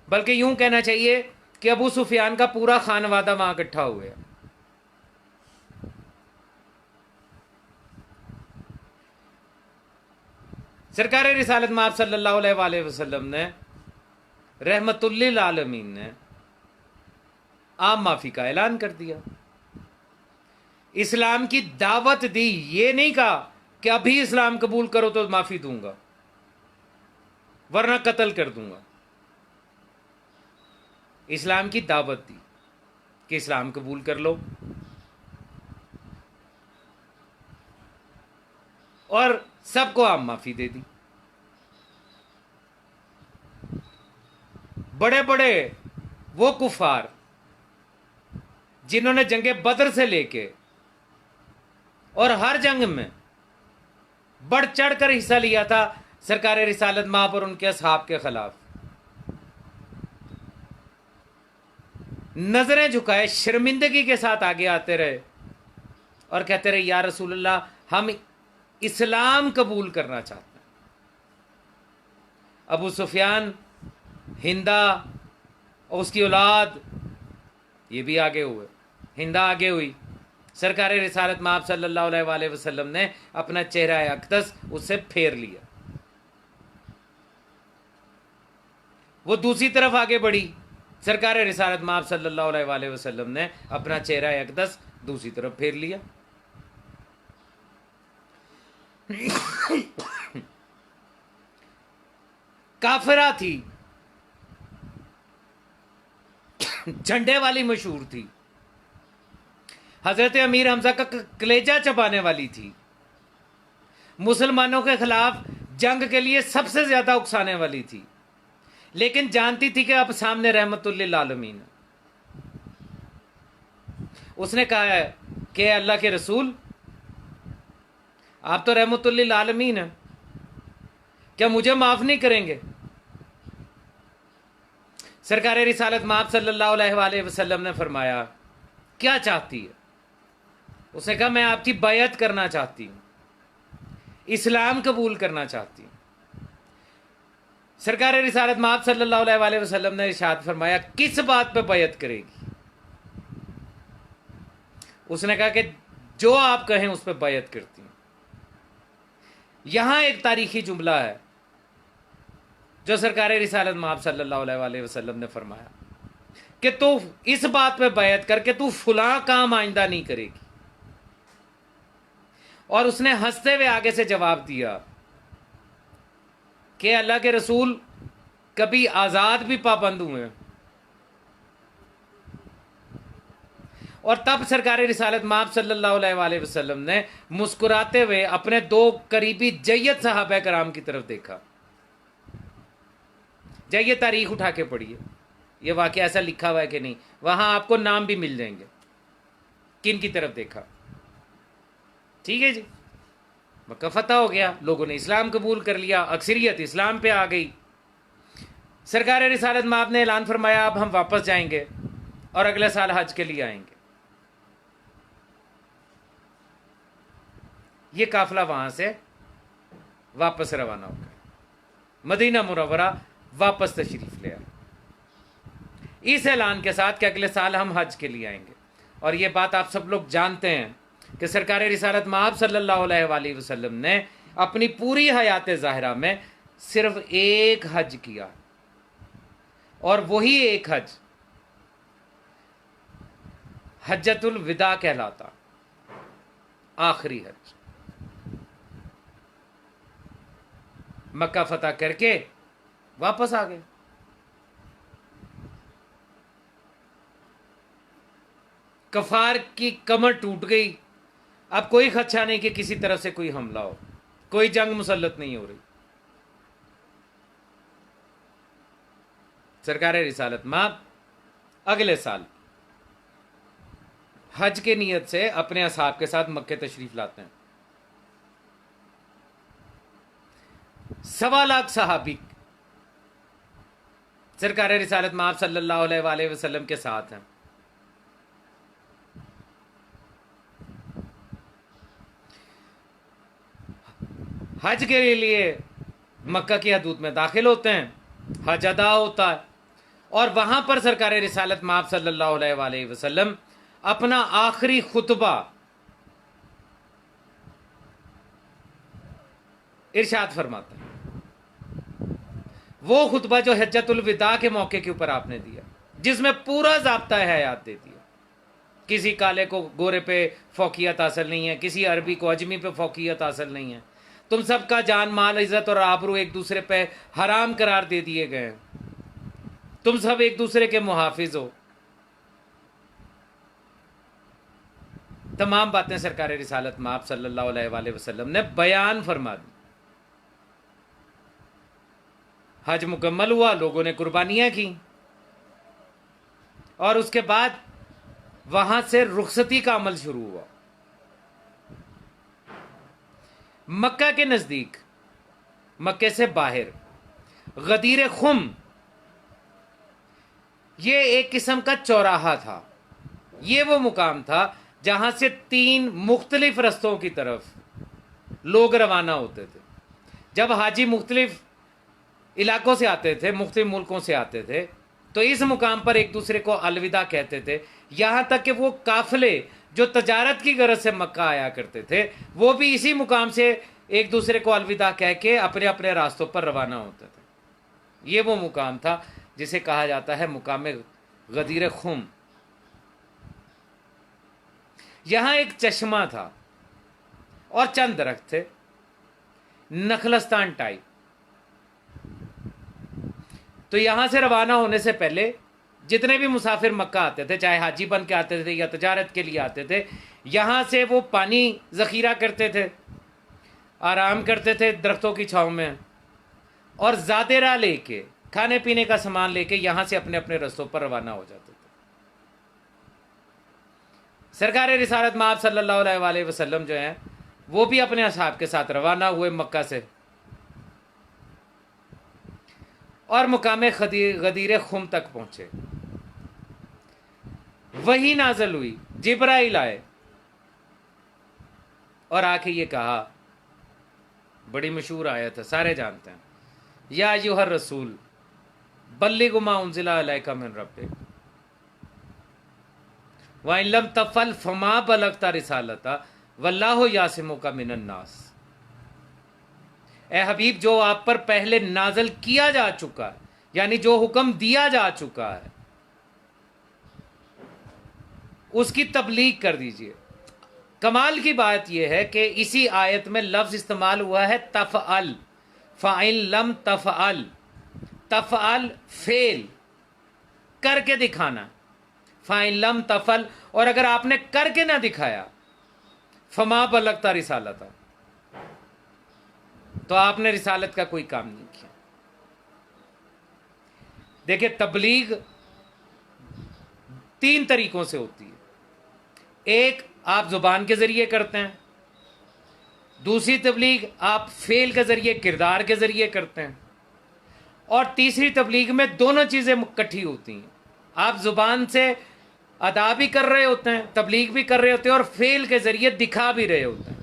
बल्कि यूं कहना चाहिए कि अबू सुफियान का पूरा खानवादा वहां इकट्ठा हुए। सरकार रिसालत माब सल्लल्लाहु अलैहि वसल्लम ने रहमतुल्लिल आलमीन ने आम माफी का ऐलान कर दिया। इस्लाम की दावत दी, ये नहीं कहा कि अभी इस्लाम कबूल करो तो माफी दूंगा वरना कत्ल कर दूंगा। इस्लाम की दावत दी कि इस्लाम कबूल कर लो और सबको आम माफी दे दी। बड़े बड़े वो कुफार जिन्होंने जंगे बदर से लेके और हर जंग में बढ़ चढ़कर हिस्सा लिया था सरकार रिसालत माब और उनके असहाब के खिलाफ, नजरें झुकाए शर्मिंदगी के साथ आगे आते रहे और कहते रहे या रसूलल्लाह हम इस्लाम कबूल करना चाहते हैं। अबू सुफियान, हिंदा और उसकी औलाद ये भी आगे हुए। हिंदा आगे हुई। सरकार रिसालत माब सल्लल्लाहु अलैहि वसल्लम ने अपना चेहरा अक़दस उससे फेर लिया। वो दूसरी तरफ आगे बढ़ी। सरकार रिसालत माब सल्लल्लाहु अलैहि वसल्लम ने अपना चेहरा अक़दस दूसरी तरफ फेर लिया। काफिरा थी, झंडे वाली मशहूर थी, हजरत अमीर हमजा का कलेजा चबाने वाली थी, मुसलमानों के खिलाफ जंग के लिए सबसे ज्यादा उकसाने वाली थी, लेकिन जानती थी कि अब सामने रहमतुल्लिल आलमीन। उसने कहा है कि अल्लाह के रसूल आप तो रहमतुल्लिल आलमीन हैं, क्या मुझे माफ नहीं करेंगे? सरकार रिसालत माब सल्लल्लाहु अलैहि वसल्लम ने फरमाया क्या चाहती है? उसने कहा मैं आपकी बैयत करना चाहती हूं, इस्लाम कबूल करना चाहती हूं। सरकार रिसालत माब सल्लल्लाहु अलैहि वसल्लम ने इरशाद फरमाया किस बात पे बैयत करेगी? उसने कहा कि जो आप कहें उस पर बैयत करती हूं। यहां एक तारीखी जुमला है जो सरकार रिसालत माब सल्लल्लाहु अलैहि वसल्लम ने फरमाया कि तू इस बात पे बैयत करके तू फुला काम आइंदा नहीं करेगी। और उसने हंसते हुए आगे से जवाब दिया कि अल्लाह के रसूल कभी आजाद भी पाबंद हुए, और तब सरकार रिसालत माब सल्लल्लाहु अलैहि वसल्लम ने मुस्कुराते हुए अपने दो करीबी जय्यद सहाबा कराम की तरफ देखा। जाइए तारीख उठा के पढ़िए, ये वाकया ऐसा लिखा हुआ है कि नहीं, वहां आपको नाम भी मिल जाएंगे किन की तरफ देखा। ठीक है जी, मक्का फतह हो गया, लोगों ने इस्लाम कबूल कर लिया, अक्सरियत इस्लाम पे आ गई। सरकार रिसालत माब ने ऐलान फरमाया अब हम वापस जाएंगे और अगले साल हज के लिए आएंगे। ये काफिला वहां से वापस रवाना हो गया, मदीना मुनव्वरा वापस तशरीफ ले आए, इस ऐलान के साथ कि अगले साल हम हज के लिए आएंगे। और ये बात आप सब लोग जानते हैं कि सरकार रिसालत माब सल्लल्लाहु अलैहि वसल्लम ने अपनी पूरी हयात ज़ाहिरा में सिर्फ एक हज किया, और वही एक हज हज्जतुल विदा कहलाता, आखिरी हज। मक्का फतह करके वापस आ गए। कफार की कमर टूट गई, अब कोई खदशा नहीं कि किसी तरफ से कोई हमला हो, कोई जंग मुसल्लत नहीं हो रही। सरकार रिसालत माब अगले साल हज के नियत से अपने असहाब के साथ मक्के तशरीफ लाते हैं। 1.25 लाख सहाबी सरकार रिसालत माब सल्लल्लाहु अलैहि वसल्लम के साथ हैं। हज के लिए मक्का की हदूद में दाखिल होते हैं, हज अदा होता है, और वहां पर सरकार रिसालत माब सल्लल्लाहु अलैहि वसल्लम अपना आखिरी खुतबा इरशाद फरमाते हैं। वो खुतबा जो हज्जतुल विदा के मौके के ऊपर आपने दिया, जिसमें पूरा ज़ाब्ता हयात दे दिया। किसी काले को गोरे पे फौकियत हासिल नहीं है, किसी अरबी को अजमी पे फौकियत हासिल नहीं है, तुम सबका जान माल इज्जत और आबरू एक दूसरे पे हराम करार दे दिए गए हैं, तुम सब एक दूसरे के मुहाफिज हो। तमाम बातें सरकार रिसालत माब सल्लल्लाहु अलैहि वसल्लम ने बयान फरमा दी। हज मुकम्मल हुआ, लोगों ने कुर्बानियां की, और उसके बाद वहां से रुखसती का अमल शुरू हुआ। मक्का के नजदीक, मक्के से बाहर गदीर खुम, ये एक किस्म का चौराहा था। ये वो मुकाम था जहां से 3 मुख्तलिफ रस्तों की तरफ लोग रवाना होते थे। जब हाजी मुख्तलिफ इलाकों से आते थे, मुख्तलिफ मुल्कों से आते थे, तो इस मुकाम पर एक दूसरे को अलविदा कहते थे। यहां तक कि वो काफिले जो तजारत की गरज से मक्का आया करते थे, वो भी इसी मुकाम से एक दूसरे को अलविदा कह के अपने अपने रास्तों पर रवाना होते थे। ये वो मुकाम था जिसे कहा जाता है मुकाम गदीर खुम। यहां एक चश्मा था और चंद दरख्त थे, नखलस्तान टाइप। तो यहां से रवाना होने से पहले जितने भी मुसाफिर मक्का आते थे, चाहे हाजी बन के आते थे या तजारत के लिए आते थे, यहां से वो पानी जखीरा करते थे, आराम करते थे दरख्तों की छांव में, और ज़ादेरा लेके खाने पीने का सामान लेके यहां से अपने अपने रस्तों पर रवाना हो जाते थे। सरकार रिसालत माब सल्लल्लाहु अलैहि वसल्लम जो हैं, वो भी अपने असहाब के साथ रवाना हुए मक्का से, और मुकाम गदीर खुम तक पहुंचे। वही नाज़िल हुई, जिब्राइल आए और आके ये कहा, बड़ी मशहूर आयत है, सारे जानते हैं, या अय्युहर रसूल बल्लिग मा उन्ज़िला अलैका मिन रब्बिक व इन लम तफल फमा बलगता रिसालता वल्लाहु यासिमुका मिनन नास। ए हबीब, जो आप पर पहले नाज़िल किया जा चुका है, यानी जो हुक्म दिया जा चुका है, उसकी तबलीग कर दीजिए। कमाल की बात यह है कि इसी आयत में लफ्ज इस्तेमाल हुआ है तफ़अल, फ़ाइन लम तफ़अल, तफ़अल फेल करके दिखाना, फाइन लम तफल, और अगर आपने करके ना दिखाया, फमा बलगता रिसालता, तो आपने रिसालत का कोई काम नहीं किया। देखिए, तबलीग 3 तरीकों से होती है। एक, आप जुबान के जरिए करते हैं। दूसरी तबलीग आप फेल के जरिए, किरदार के जरिए करते हैं। और तीसरी तबलीग में दोनों चीजें इकट्ठी होती हैं। आप जुबान से अदा भी कर रहे होते हैं, तबलीग भी कर रहे होते हैं, और फेल के जरिए दिखा भी रहे होते हैं।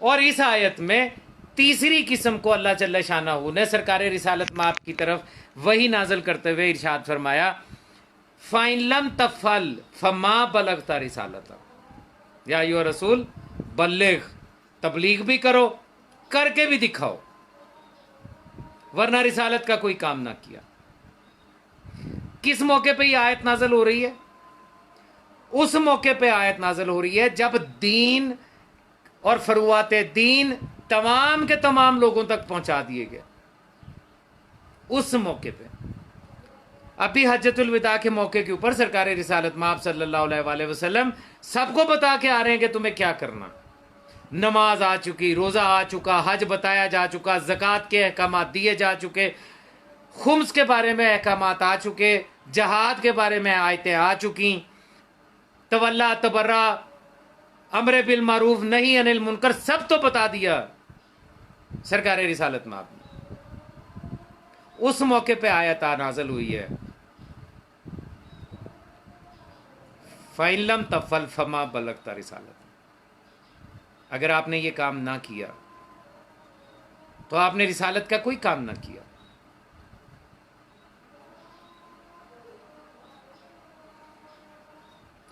और इस आयत में तीसरी किस्म को अल्लाह जल्ल शानहू ने सरकार रिसालत माप की तरफ वही नाजल करते हुए इरशाद फरमाया, फाइन लम तफल फमा बलगता रिसालता, या यो रसूल बल्लिग, तबलीग भी करो, करके भी दिखाओ, वरना रिसालत का कोई काम ना किया। किस मौके पे ये आयत नाजल हो रही है? उस मौके पे आयत नाजल हो रही है जब दीन और फरुआते दीन तमाम के तमाम लोगों तक पहुंचा दिए गए। उस मौके पे, अभी हज्जतुल विदा के मौके के ऊपर सरकार रिसालत माप सल्लल्लाहु अलैहि वसल्लम सबको बता के आ रहे हैं कि तुम्हें क्या करना। नमाज आ चुकी, रोजा आ चुका, हज बताया जा चुका, ज़कात के अहकाम दिए जा चुके, खुम्स के बारे में अहकाम आ चुके, जहाद के बारे में आयतें आ चुकी, तवल्ला तबर्रा, अमर बिल मारूफ नहीं अनिल मुनकर, सब तो बता दिया सरकार रिसालत में आपने। उस मौके पे आयत नाज़िल हुई है, फ़इल्लम तफ़ल फमा बलगता रिसालत। अगर आपने ये काम ना किया तो आपने रिसालत का कोई काम ना किया।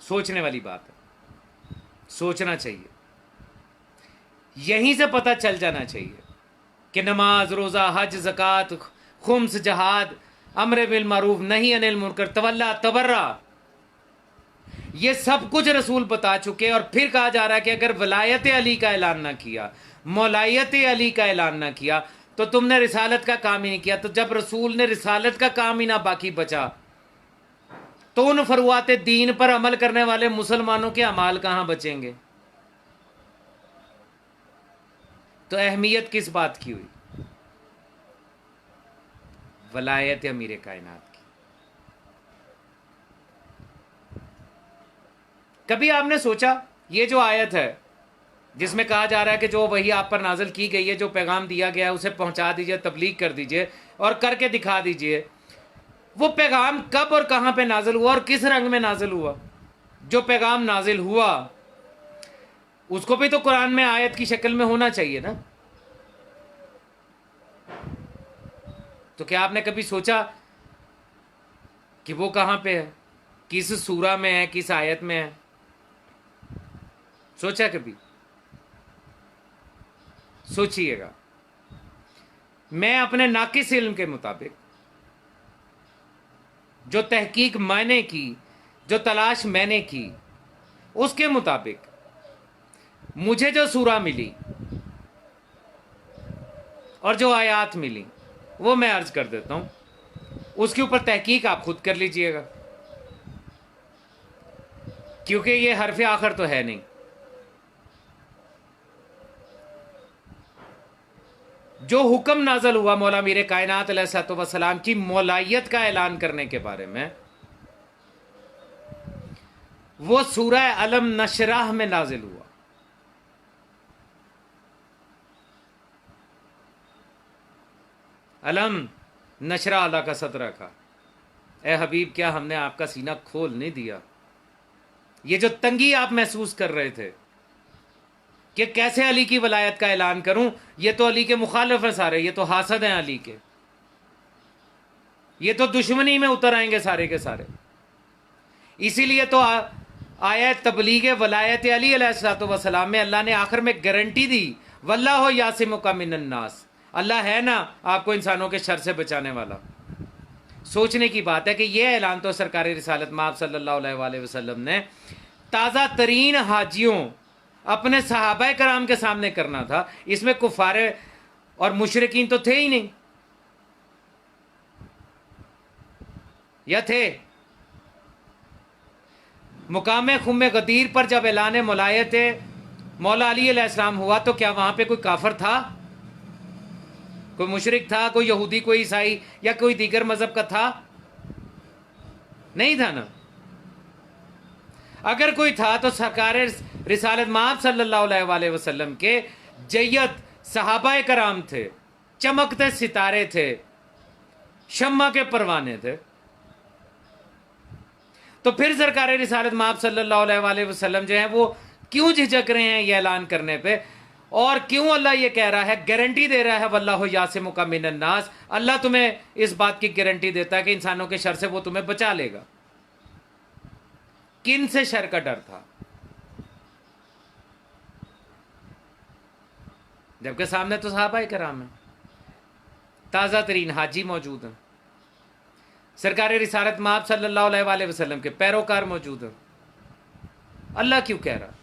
सोचने वाली बात है, सोचना चाहिए। यहीं से पता चल जाना चाहिए कि नमाज, रोज़ा, हज, ज़कात, खुम्स, जहाद, अमर बिल मारूफ नहीं अनिल मुनकर, तवल्ला तबर्रा, ये सब कुछ रसूल बता चुके। और फिर कहा जा रहा है कि अगर वलायत अली का ऐलान ना किया, मौलायत अली का ऐलान ना किया, तो तुमने रिसालत का काम ही नहीं किया। तो जब रसूल ने रिसालत का काम ही ना बाकी बचा, तो उन फरुआते दीन पर अमल करने वाले मुसलमानों के अमाल कहां बचेंगे? तो अहमियत किस बात की हुई? वलायत अमीर कायनात की। कभी आपने सोचा, ये जो आयत है जिसमें कहा जा रहा है कि जो वही आप पर नाजिल की गई है, जो पैगाम दिया गया है, उसे पहुंचा दीजिए, तबलीग कर दीजिए और करके दिखा दीजिए, वो पैगाम कब और कहां पे नाजिल हुआ और किस रंग में नाजिल हुआ? जो पैगाम नाजिल हुआ उसको भी तो कुरान में आयत की शक्ल में होना चाहिए ना। तो क्या आपने कभी सोचा कि वो कहां पे है, किस सूरा में है, किस आयत में है? सोचा कभी? सोचिएगा। मैं अपने नाकिस इल्म के मुताबिक, जो तहकीक मैंने की, जो तलाश मैंने की, उसके मुताबिक मुझे जो सूरा मिली और जो आयात मिली वो मैं अर्ज कर देता हूं। उसके ऊपर तहकीक आप खुद कर लीजिएगा, क्योंकि ये हरफ आखिर तो है नहीं। जो हुक्म नाजल हुआ मौला मीर कायनात अलैहिस्सलाम की मौलायत का ऐलान करने के बारे में, वो सूरह अलम नशराह में नाजिल हुआ। अलम नशरा अल्लाह का सदरा का, ए हबीब क्या हमने आपका सीना खोल नहीं दिया? ये जो तंगी आप महसूस कर रहे थे कि कैसे अली की वलायत का ऐलान करूं, ये तो अली के मुखालिफ हैं सारे, ये तो हासद हैं अली के, ये तो दुश्मनी में उतर आएंगे सारे के सारे। इसीलिए तो आयत तबलीग वलायत अली अलैहिस्सलाम में अल्लाह ने आखिर में गारंटी दी, वल्लाहु यासिमुका मिनन नास, अल्लाह है ना आपको इंसानों के शर से बचाने वाला। सोचने की बात है कि यह ऐलान तो सरकार रिसालत माब सल्लल्लाहु अलैहि वसल्लम ने ताज़ा तरीन हाजियों अपने सहाबाए कराम के सामने करना था। इसमें कुफारे और मुशरिकीन तो थे ही नहीं, या थे? मुकाम खुम गदीर पर जब ऐलान मौलायत मौला अली अलैहिस्सलाम हुआ तो क्या वहां पे कोई काफर था, कोई मुशरिक था, कोई यहूदी, कोई ईसाई या कोई दीगर मजहब का था? नहीं था ना। अगर कोई था तो सरकार रिसालत माब सल्लल्लाहु अलैहि वसल्लम के जय्यत सहाबाए कराम थे, चमकते सितारे थे, शम्मा के परवाने थे। तो फिर सरकार रिसालत माब सल्लल्लाहु अलैहि वसल्लम जो है वो क्यों झिझक रहे हैं ये ऐलान करने पे, और क्यों अल्लाह ये कह रहा है, गारंटी दे रहा है वल्लाहु यासिमुका मिनन नास, अल्लाह तुम्हें इस बात की गारंटी देता है कि इंसानों के शर से वो तुम्हें बचा लेगा। किन से शर का डर था? जबकि सामने तो सहाबाए कराम है, ताज़ा तरीन हाजी मौजूद हैं, सरकार रिसालत माब सल्लल्लाहु अलैहि वसल्लम के पैरोकार मौजूद हैं। अल्लाह क्यों कह रहा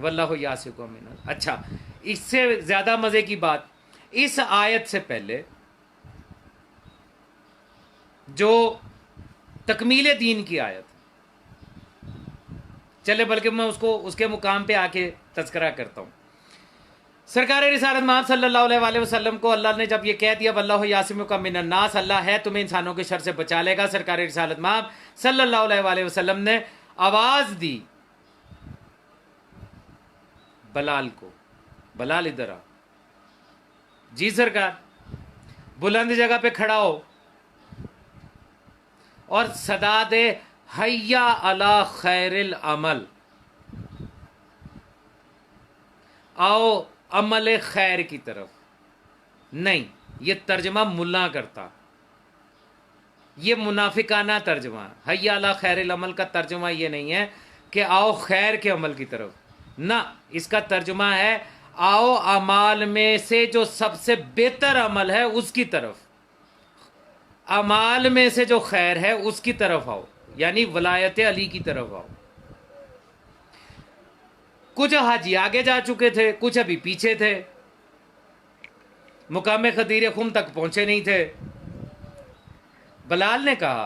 वल्लाहु यासिमुका मिनन? अच्छा, इससे ज्यादा मजे की बात, इस आयत से पहले जो तकमील दीन की आयत, चले बल्कि मैं उसको उसके मुकाम पे आके तज़किरा करता हूं। सरकार रिसालत माब सल्लल्लाहु अलैहि वसल्लम को अल्लाह ने जब ये कह दिया वल्लाहु यासिमुका मिनन नास, अल्लाह है तुम्हें इंसानों के शर से बचा लेगा, सरकार रिसालत माब सल्लल्लाहु अलैहि वसल्लम ने आवाज दी बलाल को, बलाल इधर आ। जी सरकार, बुलंद जगह पे खड़ा हो और सदा दे हैया अला खैरिल अमल, आओ अमल खैर की तरफ। नहीं, ये तर्जमा मुल्ला करता, ये मुनाफिकाना तर्जमा। हैया अला खैरिल अमल का तर्जमा ये नहीं है कि आओ खैर के अमल की तरफ, ना, इसका तर्जुमा है आओ अमाल में से जो सबसे बेहतर अमल है उसकी तरफ, अमाल में से जो खैर है उसकी तरफ आओ, यानी वलायत अली की तरफ आओ। कुछ हाजी आगे जा चुके थे, कुछ अभी पीछे थे, मुकाम खदीर खुम तक पहुंचे नहीं थे। बलाल ने कहा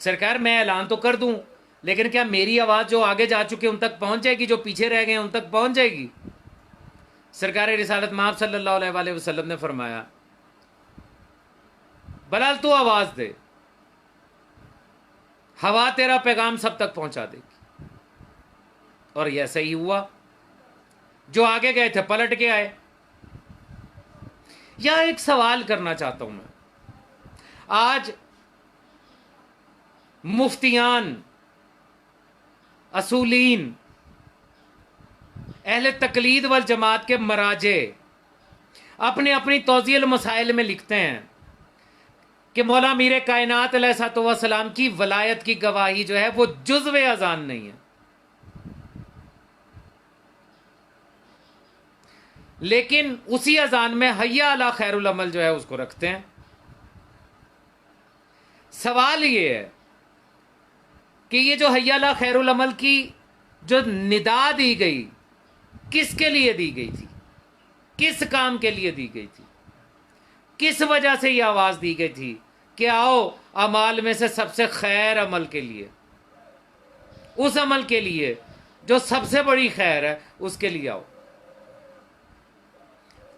सरकार मैं ऐलान तो कर दूं, लेकिन क्या मेरी आवाज जो आगे जा चुके उन तक पहुंच जाएगी, जो पीछे रह गए उन तक पहुंच जाएगी? सरकार रिसालत माब सल्लल्लाहु अलैहि वसल्लम ने फरमाया बलाल तू आवाज दे, हवा तेरा पैगाम सब तक पहुंचा देगी। और यह सही हुआ, जो आगे गए थे पलट के आए। यह एक सवाल करना चाहता हूं मैं, आज मुफ्तियान, असूलीन, अहले तकलीद वल जमात के मराजे अपने अपनी तौज़ील मसाइल में लिखते हैं कि मौला मीर कायनात अलैहिस्सलाम की वलायत की गवाही जो है वो जुज़्व अज़ान नहीं है, लेकिन उसी अज़ान में हैया अला खैरुल अमल जो है उसको रखते हैं। सवाल ये है कि ये जो हैया अला खैरुल अमल की जो निदा दी गई, किसके लिए दी गई थी, किस काम के लिए दी गई थी, किस वजह से यह आवाज दी गई थी कि आओ अमाल में से सबसे खैर अमल के लिए, उस अमल के लिए जो सबसे बड़ी खैर है उसके लिए आओ।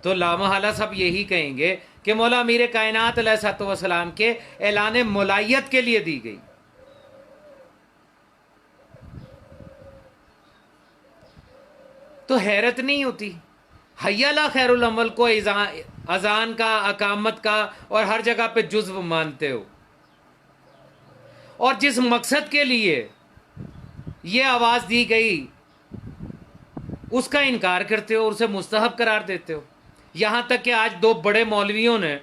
तो लामहला सब यही कहेंगे कि मौला मीर कायनात अलैहिस्सलाम के ऐलान मौलायत के लिए दी गई। तो हैरत नहीं होती, हैया अला खैरुल अमल को अजान का, अकामत का और हर जगह पे जुज़्व मानते हो, और जिस मकसद के लिए ये आवाज दी गई उसका इनकार करते हो, उसे मुस्तहब करार देते हो। यहां तक कि आज दो बड़े मौलवियों ने,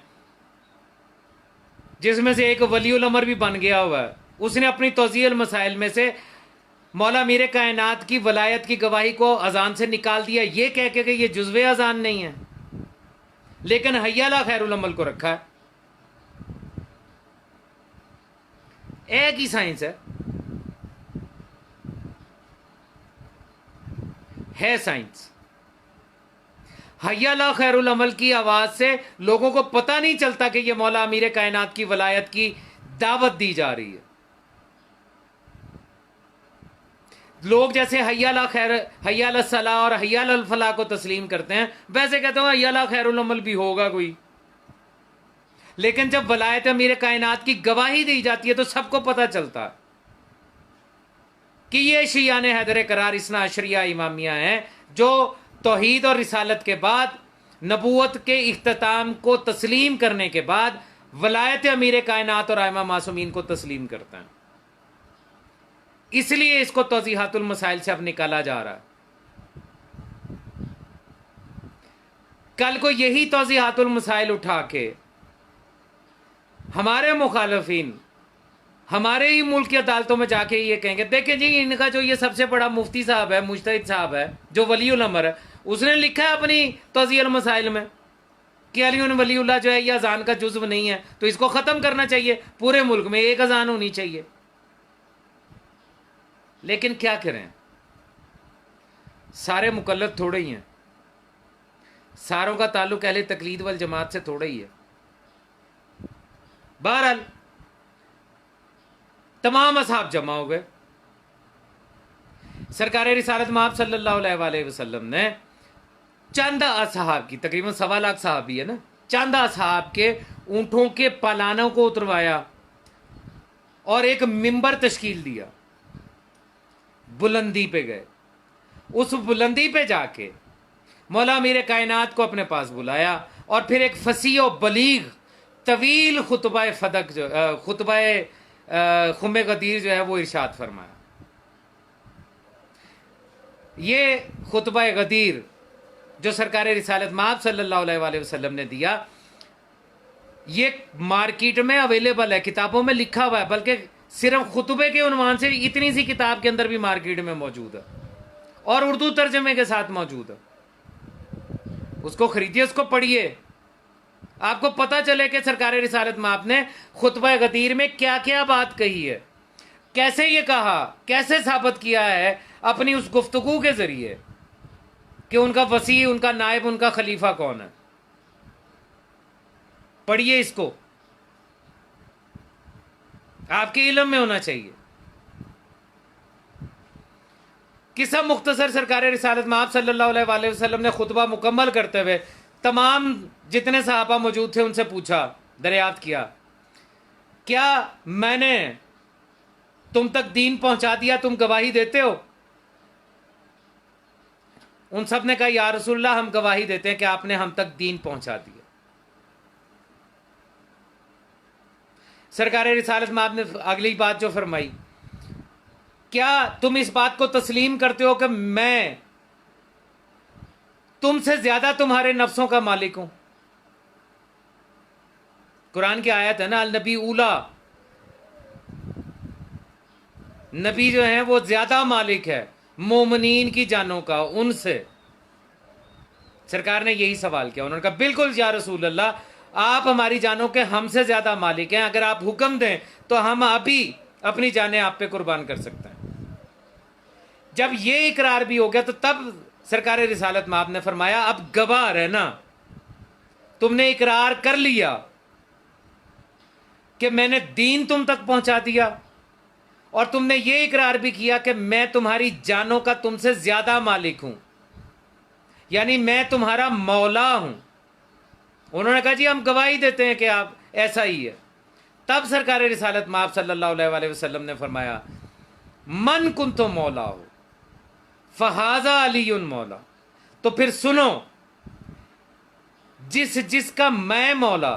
जिसमें से एक वलीउल अमर भी बन गया हुआ है, उसने अपनी तौज़ील मसाइल में से मौला मीर कायनात की वलायत की गवाही को अजान से निकाल दिया, ये कह के कि ये जुज़्व अजान नहीं है, लेकिन हैया अला खैरुल अमल को रखा है। एक ही साइंस है साइंस। हैया अला खैरुल अमल की आवाज से लोगों को पता नहीं चलता कि ये मौला मीर कायनात की वलायत की दावत दी जा रही है, लोग जैसे हय्या खैर, हय्या सलाह और हय्या फलाह को तस्लीम करते हैं, वैसे कहते हो हय्या खैरुल अमल भी होगा कोई। लेकिन जब वलायत अमीर कायनात की गवाही दी जाती है तो सबको पता चलता कि ये शियाने हैदर करार इसना अशरिया इमामिया हैं जो तौहीद और रिसालत के बाद, नबूवत के इख्तिताम को तस्लीम करने के बाद वलायत अमीर कायनात और आइमा मासूमीन को तस्लीम करते हैं। इसलिए इसको तौज़ीहातुल मसाइल से अब निकाला जा रहा है। कल को यही तौज़ीहातुल मसाइल उठा के हमारे मुखालफीन हमारे ही मुल्क की अदालतों में जाके ये कहेंगे, देखें जी इनका जो ये सबसे बड़ा मुफ्ती साहब है, मुज्तहिद साहब है, जो वलीउल अमर है, उसने लिखा है अपनी तौज़ीहुल मसाइल में कि अली वलीउल्लाह जो है ये अजान का जुज़्व नहीं है, तो इसको ख़त्म करना चाहिए, पूरे मुल्क में एक अजान होनी चाहिए। लेकिन क्या करें, सारे मुकल्लद थोड़े ही हैं, सारों का ताल्लुक अहले तकलीद वल जमात से थोड़ा ही है। बहरहाल तमाम असहाब जमा हो गए। सरकार रिसालत माब सल्लल्लाहु अलैहि वसल्लम ने चंद असहाब की, तकरीबन 1.25 लाख सहाबी है ना, चंद असहाब के ऊंटों के पालानों को उतरवाया और एक मिंबर तश्कील दिया, बुलंदी पे गए। उस बुलंदी पे जाके मौला अमीर कायनात को अपने पास बुलाया और फिर एक फसीह और बलीग तवील खुतबा फदक जो खुतबा खुम्बे गदीर जो है वो इरशाद फरमाया। ये खुतबा गदीर जो सरकार रिसालत माब सल्लल्लाहु अलैहि वसल्लम ने दिया, ये मार्केट में अवेलेबल है, किताबों में लिखा हुआ है, बल्कि सिर्फ खुतबे के उन्वान से इतनी सी किताब के अंदर भी मार्केट में मौजूद है और उर्दू तर्जमे के साथ मौजूद है। उसको खरीदिए, उसको पढ़िए, आपको पता चले कि सरकार रिसालत माब ने खुतबा गदीर में क्या क्या बात कही है, कैसे ये कहा, कैसे साबित किया है अपनी उस गुफ्तगू के जरिए कि उनका वसी, उनका नायब, उनका खलीफा कौन है। पढ़िए, इसको आपके इल्म में होना चाहिए। किस्सा मुख्तसर, सरकार रिसालत माब सल्लल्लाहु अलैहि वसल्लम ने खुतबा मुकम्मल करते हुए तमाम जितने सहाबा मौजूद थे उनसे पूछा, दरियाफ्त किया, क्या मैंने तुम तक दीन पहुंचा दिया, तुम गवाही देते हो? उन सब ने कहा, या रसूलल्लाह, हम गवाही देते हैं कि आपने हम तक दीन पहुंचा दिया। सरकार रिसालत माब ने अगली बात जो फरमाई, क्या तुम इस बात को तस्लीम करते हो कि मैं तुमसे ज्यादा तुम्हारे नफ्सों का मालिक हूं? कुरान की आयत है ना, अल नबी उला, नबी जो है वो ज्यादा मालिक है मोमिनीन की जानों का उनसे। सरकार ने यही सवाल किया, उन्होंने कहा, बिल्कुल या रसूल अल्लाह, आप हमारी जानों के हमसे ज्यादा मालिक हैं, अगर आप हुक्म दें तो हम अभी अपनी जानें आप पे कुर्बान कर सकते हैं। जब ये इकरार भी हो गया तो तब सरकार रिसालत माब ने फरमाया, अब गवाह रहना, तुमने इकरार कर लिया कि मैंने दीन तुम तक पहुंचा दिया और तुमने ये इकरार भी किया कि मैं तुम्हारी जानों का तुमसे ज्यादा मालिक हूं, यानी मैं तुम्हारा मौला हूं। उन्होंने कहा, जी हम गवाही देते हैं कि आप ऐसा ही है। तब सरकार रिसालत माब सल्लल्लाहु अलैहि वसल्लम ने फरमाया, मन कुंतो मौला हो फहाजा अलीयुन मौला, तो फिर सुनो, जिसका मैं मौला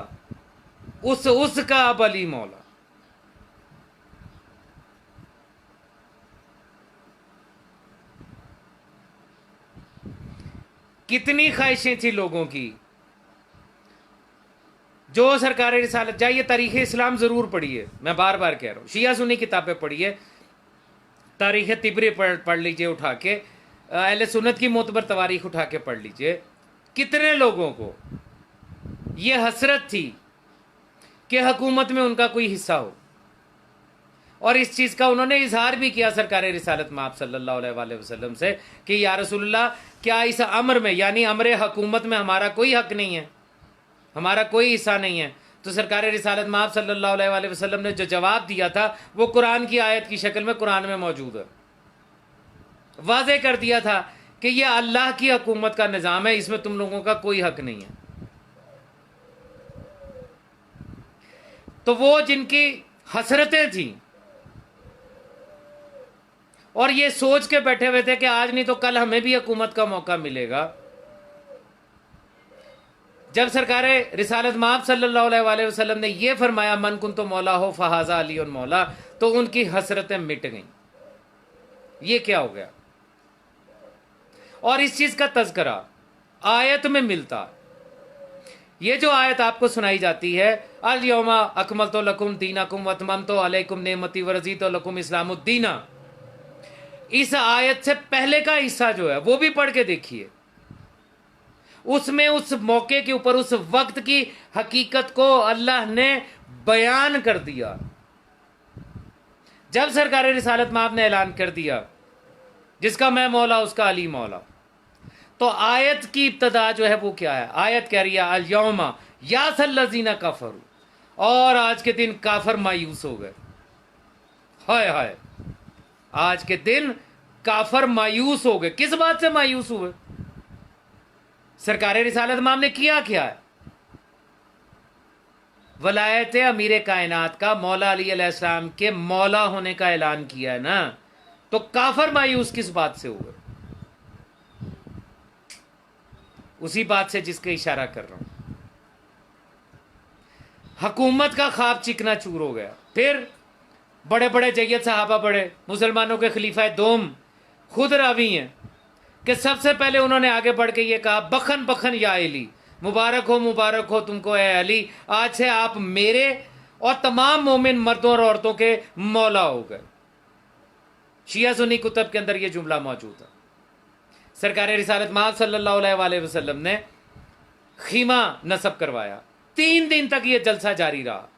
उसका अब अली मौला। कितनी ख्वाहिशें थी लोगों की। जो सरकार रिसालत, जाइए तारीख इस्लाम जरूर पढ़िए, मैं बार बार कह रहा हूं, शिया सुन्नी किताबें पढ़िए, तारीख तिबरी पढ़ लीजिए उठा के, अहले सुन्नत की मोतबर तवारीख उठा के पढ़ लीजिए। कितने लोगों को ये हसरत थी कि हुकूमत में उनका कोई हिस्सा हो, और इस चीज़ का उन्होंने इजहार भी किया सरकार रिसालत माब सल्लल्लाहु अलैहि वसल्लम से कि या रसूलल्लाह, क्या इस अमर में, यानी अमर हुकूमत में हमारा कोई हक नहीं है, हमारा कोई हिस्सा नहीं है? तो सरकार रिसालत माब सल्लल्लाहु अलैहि वसल्लम ने जो जवाब दिया था वो कुरान की आयत की शक्ल में कुरान में मौजूद है। वाजे कर दिया था कि यह अल्लाह की हुकूमत का निज़ाम है, इसमें तुम लोगों का कोई हक नहीं है। तो वो जिनकी हसरतें थी और ये सोच के बैठे हुए थे कि आज नहीं तो कल हमें भी हुकूमत का मौका मिलेगा, जब सरकार रिसालत माब सल्लल्लाहु अलैहि वसल्लम ने यह फरमाया मन कुन तो मौला हो फहाजा अली और मौला, तो उनकी हसरतें मिट गईं। ये क्या हो गया? और इस चीज का तज़किरा आयत में मिलता। ये जो आयत आपको सुनाई जाती है, अल यौमा अकमलतु लकुम दीनकुम व अतममतु अलैकुम नेमती व रज़ीतु लकुम इस्लामुद्दीना, इस आयत से पहले का हिस्सा जो है वो भी पढ़ के देखिए। उसमें उस मौके के ऊपर उस वक्त की हकीकत को अल्लाह ने बयान कर दिया। जब सरकार रिसालत माब ने ऐलान कर दिया जिसका मैं मौला उसका अली मौला, तो आयत की इब्तदा जो है वो क्या है? आयत कह रही है अल यौमा यासल्लज़ीना कफरू, और आज के दिन काफर मायूस हो गए। हाय हाय, आज के दिन काफर मायूस हो गए। किस बात से मायूस हुए? सरकार रिसालत माम ने किया क्या है? वलायत अमीर कायनात का मौला अली अलैहिस्सलाम के मौला होने का ऐलान किया है ना, तो काफर मायूस किस बात से हुए? उसी बात से जिसके इशारा कर रहा हूं। हुकूमत का ख्वाब चिकना चूर हो गया। फिर बड़े बड़े जय्यद सहाबा, बड़े मुसलमानों के खलीफा दोम खुद रावी हैं कि सबसे पहले उन्होंने आगे बढ़ के ये कहा बखन बखन या अली, मुबारक हो तुमको ए अली, आज से आप मेरे और तमाम मोमिन मर्दों और औरतों के मौला हो गए। शिया सुन्नी कुतब के अंदर यह जुमला मौजूद है। सरकार रिसालत माब सल्लल्लाहु अलैहि वसल्लम ने खीमा नसब करवाया। 3 दिन तक यह जलसा जारी रहा।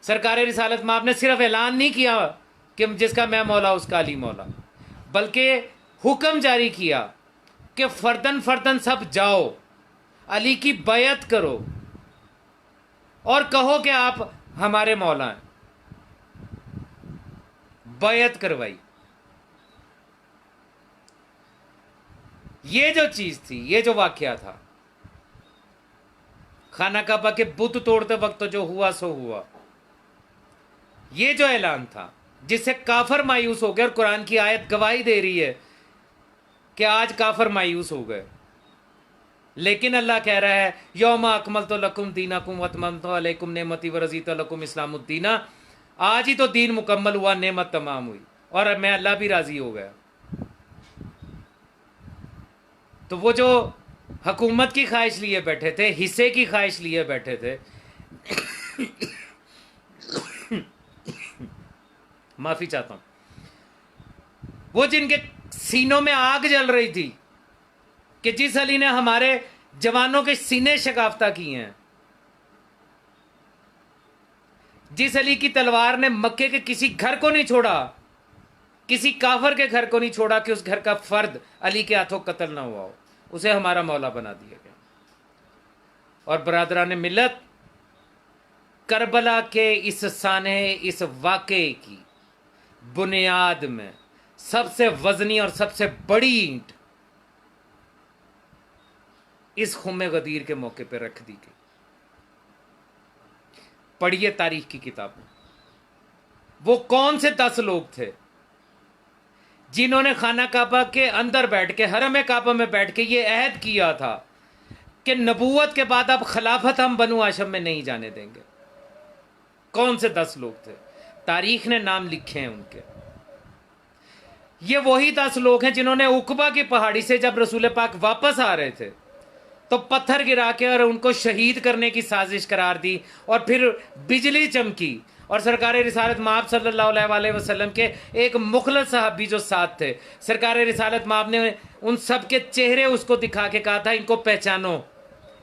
सरकार रिसालत माब ने सिर्फ ऐलान नहीं किया कि जिसका मैं मौला उसका अली मौला, बल्कि हुक्म जारी किया कि फर्दन फर्दन सब जाओ, अली की बैयत करो और कहो कि आप हमारे मौला हैं। बैयत करवाई। ये जो चीज थी, ये जो वाकया था, खाना काबा के बुत तोड़ते वक्त तो जो हुआ सो हुआ, ये जो ऐलान था जिससे काफर मायूस हो गए, और कुरान की आयत गवाही दे रही है कि आज काफर मायूस हो गए। लेकिन अल्लाह कह रहा है यौमा अकमलतु लकुम दीनकुम व अतममतु अलैकुम नेमती व रज़ीतु लकुम इस्लामुद्दीना, आज ही तो दीन मुकम्मल हुआ, नेमत तमाम हुई और मैं अल्लाह भी राजी हो गया। तो वो जो हुकूमत की ख्वाहिश लिए बैठे थे, हिस्से की ख्वाहिश लिए बैठे थे, माफी चाहता हूं, वो जिनके सीनों में आग जल रही थी कि जिस अली ने हमारे जवानों के सीने शगाफ्ता किए हैं, जिस अली की तलवार ने मक्के के किसी घर को नहीं छोड़ा, किसी काफर के घर को नहीं छोड़ा कि उस घर का फर्द अली के हाथों कत्ल ना हुआ हो, उसे हमारा मौला बना दिया गया। और बरादरान मिल्लत, करबला के इस साने, इस वाकये की बुनियाद में सबसे वजनी और सबसे बड़ी ईंट इस खुम्मे गदीर के मौके पर रख दी गई। पढ़िए तारीख की किताबों, वो कौन से 10 लोग थे जिन्होंने खाना काबा के अंदर बैठ के, हरम काबा में बैठ के ये अहद किया था कि नबूवत के बाद अब खिलाफत हम बनु हाशिम में नहीं जाने देंगे। कौन से 10 लोग थे? तारीख ने नाम लिखे हैं उनके। ये वही 10 लोग हैं जिन्होंने उकबा की पहाड़ी से जब रसूल पाक वापस आ रहे थे तो पत्थर गिरा के और उनको शहीद करने की साजिश करार दी, और फिर बिजली चमकी और सरकार रिसालत माब सल्लल्लाहु अलैहि वसल्लम के एक मुखलस साहबी जो साथ थे, सरकार रिसालत माब ने उन सब के चेहरे उसको दिखा के कहा था इनको पहचानो,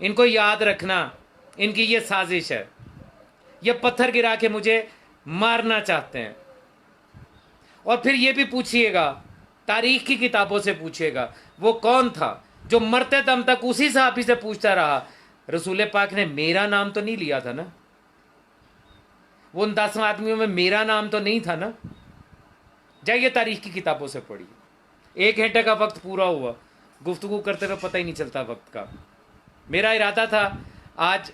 इनको याद रखना, इनकी ये साजिश है, ये पत्थर गिरा के मुझे मारना चाहते हैं। और फिर ये भी पूछिएगा, तारीख की किताबों से पूछिएगा, वो कौन था जो मरते दम तक उसी साहबी से पूछता रहा रसूल पाक ने मेरा नाम तो नहीं लिया था ना, वो उन 10 आदमियों में मेरा नाम तो नहीं था ना। जाइए तारीख की किताबों से पढ़िए। 1 घंटे का वक्त पूरा हुआ, गुफ्तगू करते हुए पता ही नहीं चलता वक्त का। मेरा इरादा था आज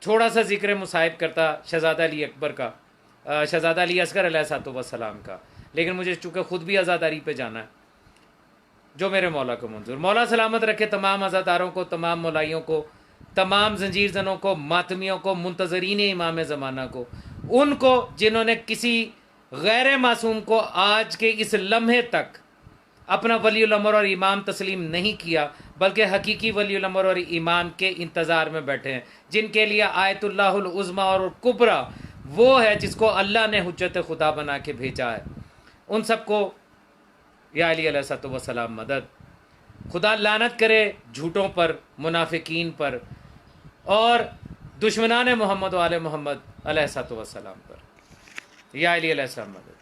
थोड़ा सा जिक्र मुसाहिब करता शहज़ादा अली अकबर का, शहज़ादा अली असगर अलैहिस्सलाम का, लेकिन मुझे चूँकि ख़ुद भी अज़ादारी पे जाना है, जो मेरे मौला को मंजूर। मौला सलामत रखे तमाम अज़ादारों को, तमाम मौलाइयों को, तमाम जंजीर जनों को, मातमियों को, मुंतज़रीन इमाम ज़माना को, उनको जिन्होंने किसी गैर मासूम को आज के इस लम्हे तक अपना वलीउल अमर और इमाम तस्लीम नहीं किया, बल्कि हकीकी वलीउल अमर और इमाम के इंतज़ार में बैठे हैं, जिनके लिए आयतुल्लाहुल उज़्मा और कुबरा वो है जिसको अल्लाह ने हुज्जत खुदा बना के भेजा है। उन सबको या अली अलैहिस्सलाम मदद। खुदा लानत करे झूठों पर, मुनाफिकीन पर और दुश्मनान मोहम्मद वाले मोहम्मद अलैहिस्सलाम पर। या अली अलैहिस्सलाम मदद।